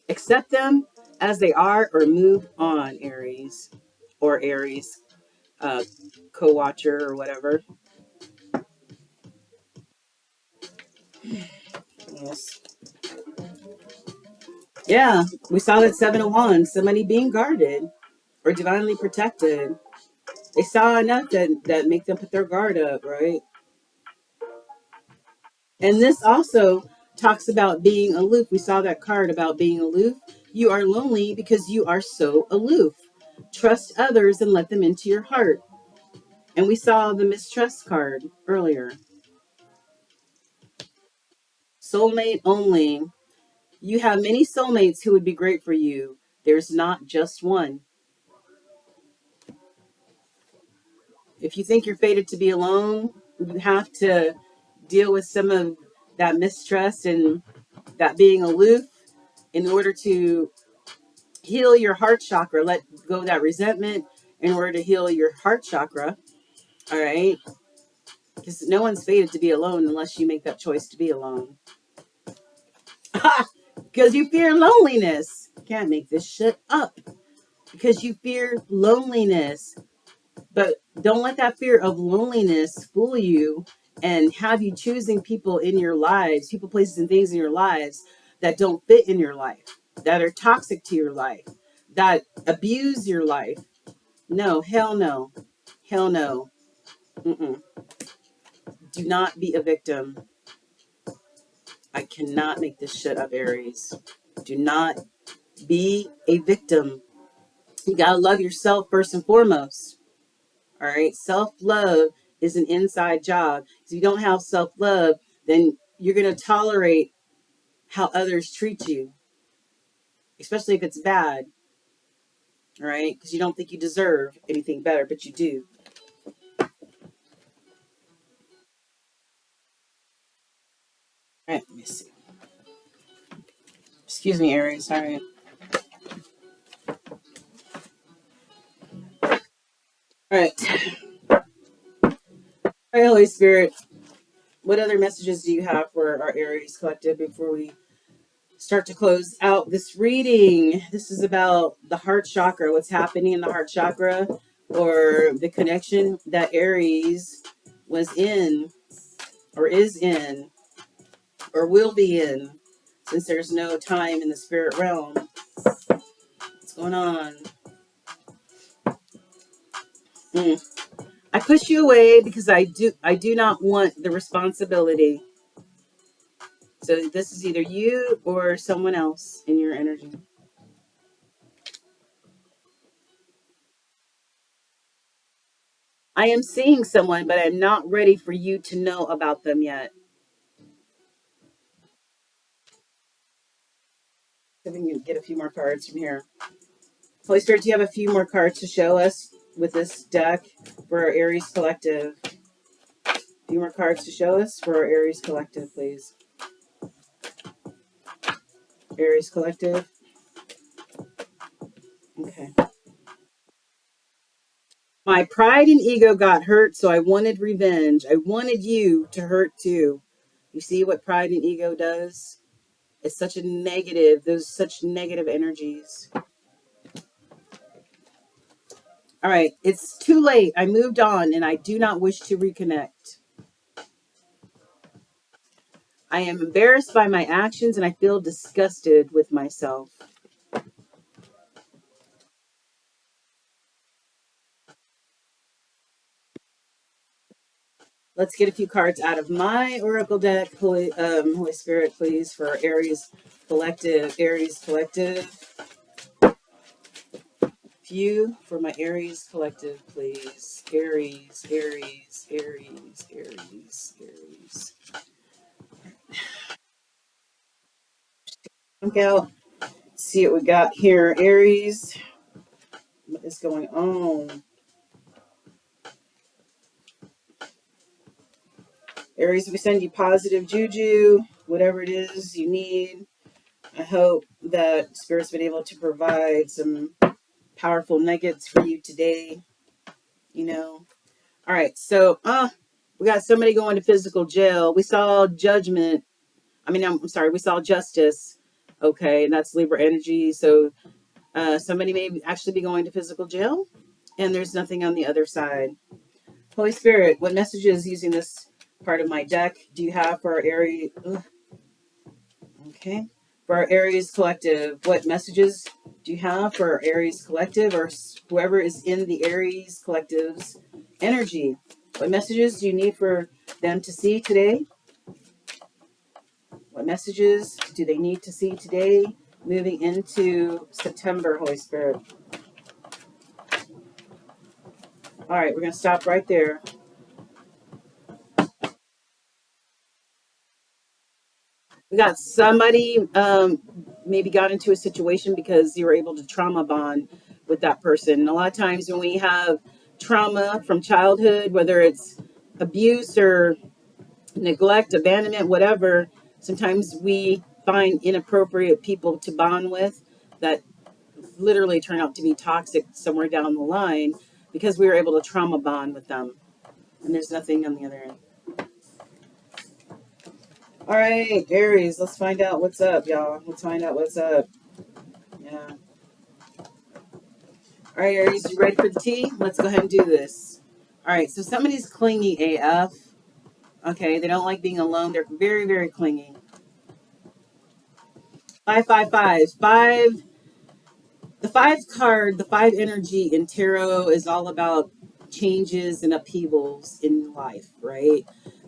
Accept them as they are or move on, Aries, or Aries co-watcher or whatever. Yes. Yeah, we saw that 7 of Wands, somebody being guarded or divinely protected. They saw enough that make them put their guard up, right? And this also talks about being aloof. We saw that card about being aloof. You are lonely because you are so aloof. Trust others and let them into your heart. And we saw the mistrust card earlier. soulmate only. You have many soulmates who would be great for you. There's not just one. If you think you're fated to be alone, you have to deal with some of that mistrust and that being aloof in order to heal your heart chakra. Let go of that resentment in order to heal your heart chakra. All right. Because no one's fated to be alone unless you make that choice to be alone. Because you fear loneliness. Can't make this shit up. Because you fear loneliness. But don't let that fear of loneliness fool you and have you choosing people in your lives, people, places, and things in your lives that don't fit in your life, that are toxic to your life, that abuse your life. No, hell no. Hell no. Mm-mm. Do not be a victim. I cannot make this shit up, Aries. Do not be a victim. You gotta love yourself first and foremost. All right. Self love is an inside job. If you don't have self love, then you're going to tolerate how others treat you, especially if it's bad. All right. Because you don't think you deserve anything better, but you do. All right. Let me see. Excuse me, Aries. All right. All right. All right, Holy Spirit. What other messages do you have for our Aries collective before we start to close out this reading? This is about the heart chakra, what's happening in the heart chakra, or the connection that Aries was in, or is in, or will be in, since there's no time in the spirit realm. What's going on? I push you away because I do not want the responsibility. So this is either you or someone else in your energy. I am seeing someone, but I'm not ready for you to know about them yet. So we can get a few more cards from here. Holy Spirit, do you have a few more cards to show us with this deck for our Aries collective? A few more cards to show us for our Aries collective, please. Aries collective. Okay. My pride and ego got hurt, so I wanted revenge. I wanted you to hurt too. You see what pride and ego does? It's such a negative, there's such negative energies. All right, it's too late. I moved on and I do not wish to reconnect. I am embarrassed by my actions and I feel disgusted with myself. Let's get a few cards out of my Oracle deck. Holy Spirit, please, for Aries Collective. Aries Collective. Few for my Aries Collective, please. Aries, Aries, Aries, Aries, Aries. Look out. Let's see what we got here. Aries. What is going on? Aries, we send you positive juju, whatever it is you need. I hope that Spirit's been able to provide some powerful nuggets for you today. You know. All right, so we got somebody going to physical jail. We saw judgment. I'm sorry, we saw justice. Okay, and that's Libra energy. So somebody may actually be going to physical jail, and there's nothing on the other side. Holy Spirit, what messages using this part of my deck do you have for our Aries? Okay, for our Aries collective, what messages do you have for our Aries collective or whoever is in the Aries collective's energy? What messages do you need for them to see today? What messages do they need to see today moving into September, Holy Spirit? All right, we're going to stop right there. We got somebody maybe got into a situation because you were able to trauma bond with that person. And a lot of times when we have trauma from childhood, whether it's abuse or neglect, abandonment, whatever, sometimes we find inappropriate people to bond with that literally turn out to be toxic somewhere down the line because we were able to trauma bond with them. And there's nothing on the other end. All right, Aries, let's find out what's up, y'all. Let's find out what's up. Yeah. All right, Aries, you ready for the tea? Let's go ahead and do this. All right, so somebody's clingy AF. Okay, they don't like being alone. They're very, very clingy. 555. The five card, the five energy in tarot is all about changes and upheavals in life, right?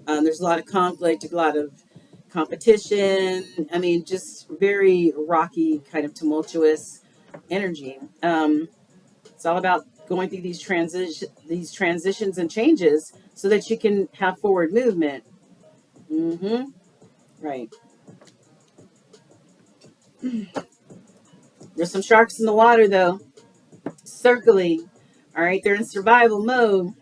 There's a lot of conflict, a lot of competition. I mean, just very rocky, kind of tumultuous energy. It's all about going through these transitions and changes so that you can have forward movement. Mm-hmm. Right. There's some sharks in the water though, circling. All right, they're in survival mode.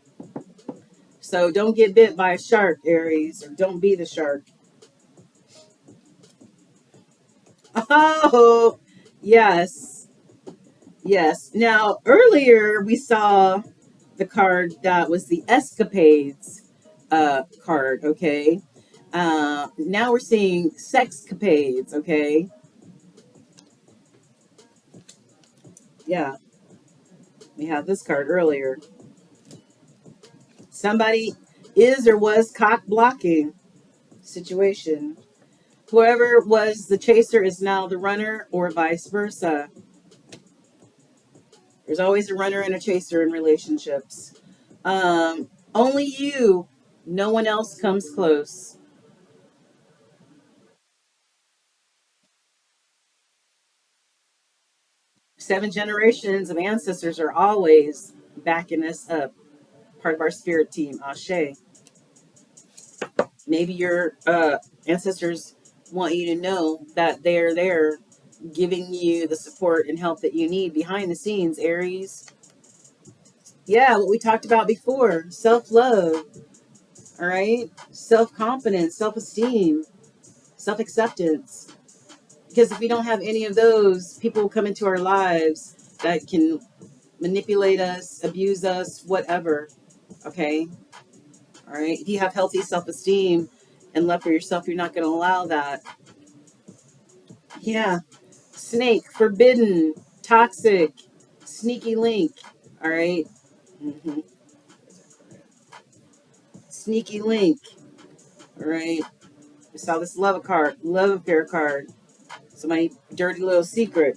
So don't get bit by a shark, Aries, or don't be the shark. Oh, yes. Yes. Now, earlier we saw the card that was the escapades card, okay? Now we're seeing sexcapades, okay? Yeah, we had this card earlier. Somebody is or was cock blocking situation. Whoever was the chaser is now the runner, or vice versa. There's always a runner and a chaser in relationships. Only you, no one else comes close. 7 generations of ancestors are always backing us up, part of our spirit team, Ashe. Maybe your ancestors want you to know that they're there giving you the support and help that you need behind the scenes, Aries. Yeah, what we talked about before, self love, all right? Self confidence, self esteem, self acceptance. Because if we don't have any of those, people will come into our lives that can manipulate us, abuse us, whatever. Okay? All right? If you have healthy self esteem and love for yourself, you're not going to allow that. Yeah. Snake, forbidden, toxic, sneaky link. All right? Mm-hmm. Sneaky link. All right? We saw this love affair card. So my dirty little secret.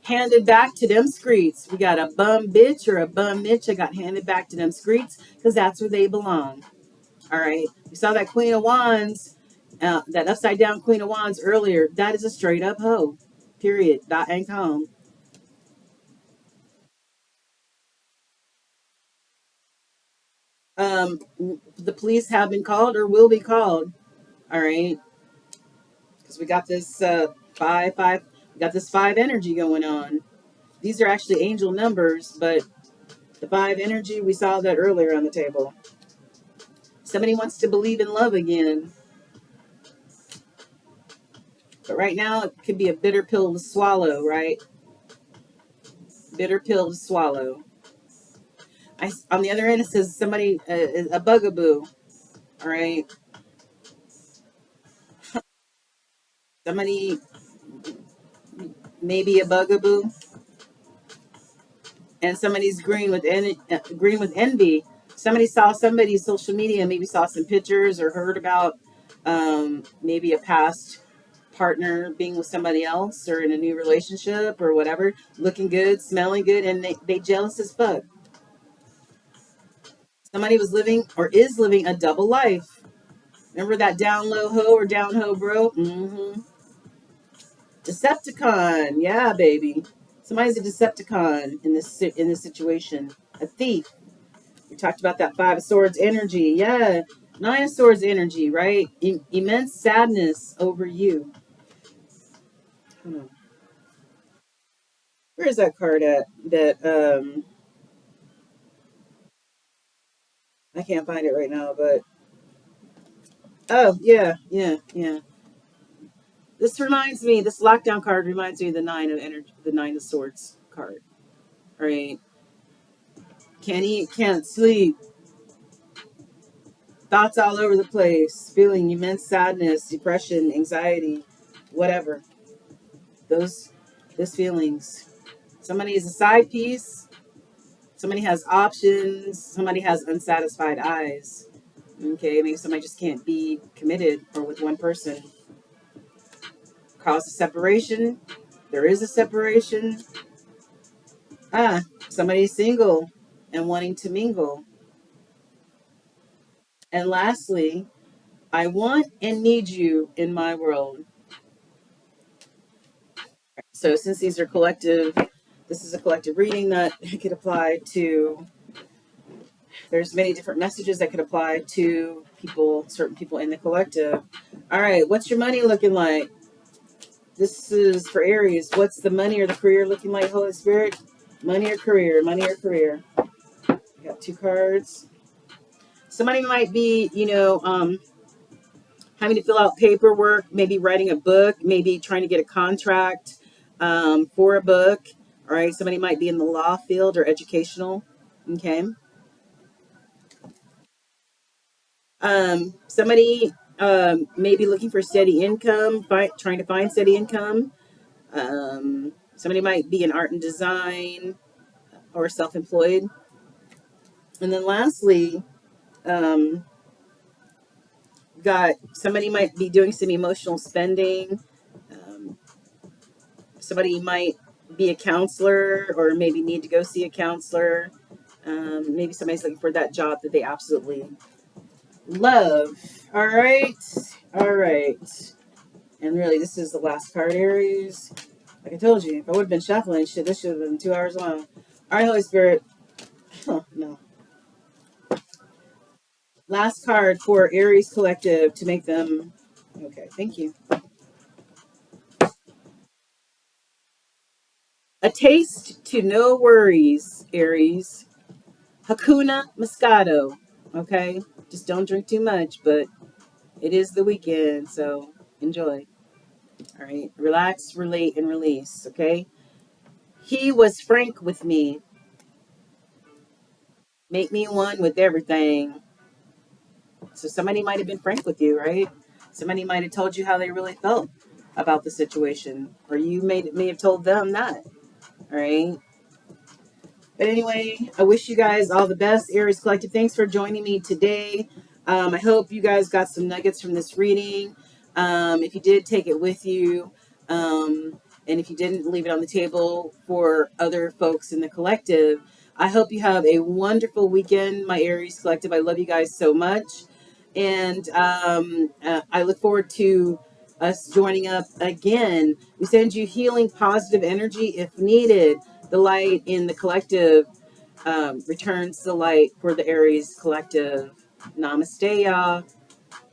Handed back to them streets. We got a bum bitch or a bum bitch that got handed back to them streets because that's where they belong. All right. We saw that Queen of Wands, that upside down Queen of Wands earlier. That is a straight up hoe. Period. Dot and com. Um, the police have been called or will be called. All right. Because we got this five. We got this five energy going on. These are actually angel numbers, but the five energy, we saw that earlier on the table. Somebody wants to believe in love again. But right now, it could be a bitter pill to swallow, right? Bitter pill to swallow. On the other end, it says somebody, a bugaboo, all right? Somebody, maybe a bugaboo, and somebody's green with envy. Somebody saw somebody's social media, maybe saw some pictures or heard about maybe a past partner being with somebody else or in a new relationship or whatever, looking good, smelling good, and they jealous as fuck. Somebody was living or is living a double life. Remember that down low ho or down ho bro? Mm-hmm. Decepticon, yeah, baby. Somebody's a Decepticon in this situation. A thief. We talked about that Five of Swords energy. Yeah, Nine of Swords energy, right? Immense sadness over you. Hold on. Where is that card at? That I can't find it right now, but oh yeah, yeah, yeah. This reminds me. This lockdown card reminds me of the Nine of Energy, the Nine of Swords card. Right? Can't eat, can't sleep, thoughts all over the place, feeling immense sadness, depression, anxiety, whatever. Those feelings. Somebody is a side piece. Somebody has options. Somebody has unsatisfied eyes. Okay, maybe somebody just can't be committed or with one person. Cause a separation. There is a separation. Somebody's single and wanting to mingle. And lastly, I want and need you in my world. So since these are collective, this is a collective reading that could apply to, there's many different messages that could apply to people, certain people in the collective. All right, what's your money looking like? This is for Aries. What's the money or the career looking like, Holy Spirit? Money or career? Money or career? I got two cards. Somebody might be, having to fill out paperwork, maybe writing a book, maybe trying to get a contract for a book. All right, somebody might be in the law field or educational. Okay. Somebody may be looking for steady income, trying to find steady income. Somebody might be in art and design or self-employed. And then lastly, um, got somebody might be doing some emotional spending. Um, Somebody might be a counselor or maybe need to go see a counselor. Maybe somebody's looking for that job that they absolutely love. All right. All right. And really, this is the last card, Aries. Like I told you, if I would have been shuffling, shit, this should have been 2 hours long. All right, Holy Spirit. Oh, no. Last card for Aries Collective to make them. Okay, thank you. A taste to no worries, Aries. Hakuna Moscato. Okay? Just don't drink too much, but it is the weekend, so enjoy. All right? Relax, relate, and release. Okay? He was frank with me. Make me one with everything. So somebody might have been frank with you, right? Somebody might have told you how they really felt about the situation, or you may have told them that. All right? But anyway, I wish you guys all the best. Aries Collective, thanks for joining me today. I hope you guys got some nuggets from this reading. If you did, take it with you. And if you didn't, leave it on the table for other folks in the collective. I hope you have a wonderful weekend, my Aries Collective. I love you guys so much. And I look forward to us joining up again. We send you healing, positive energy if needed. The light in the collective returns the light for the Aries collective. Namaste, y'all.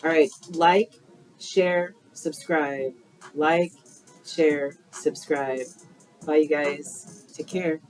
All right, like, share, subscribe. Like, share, subscribe. Bye, you guys. Take care.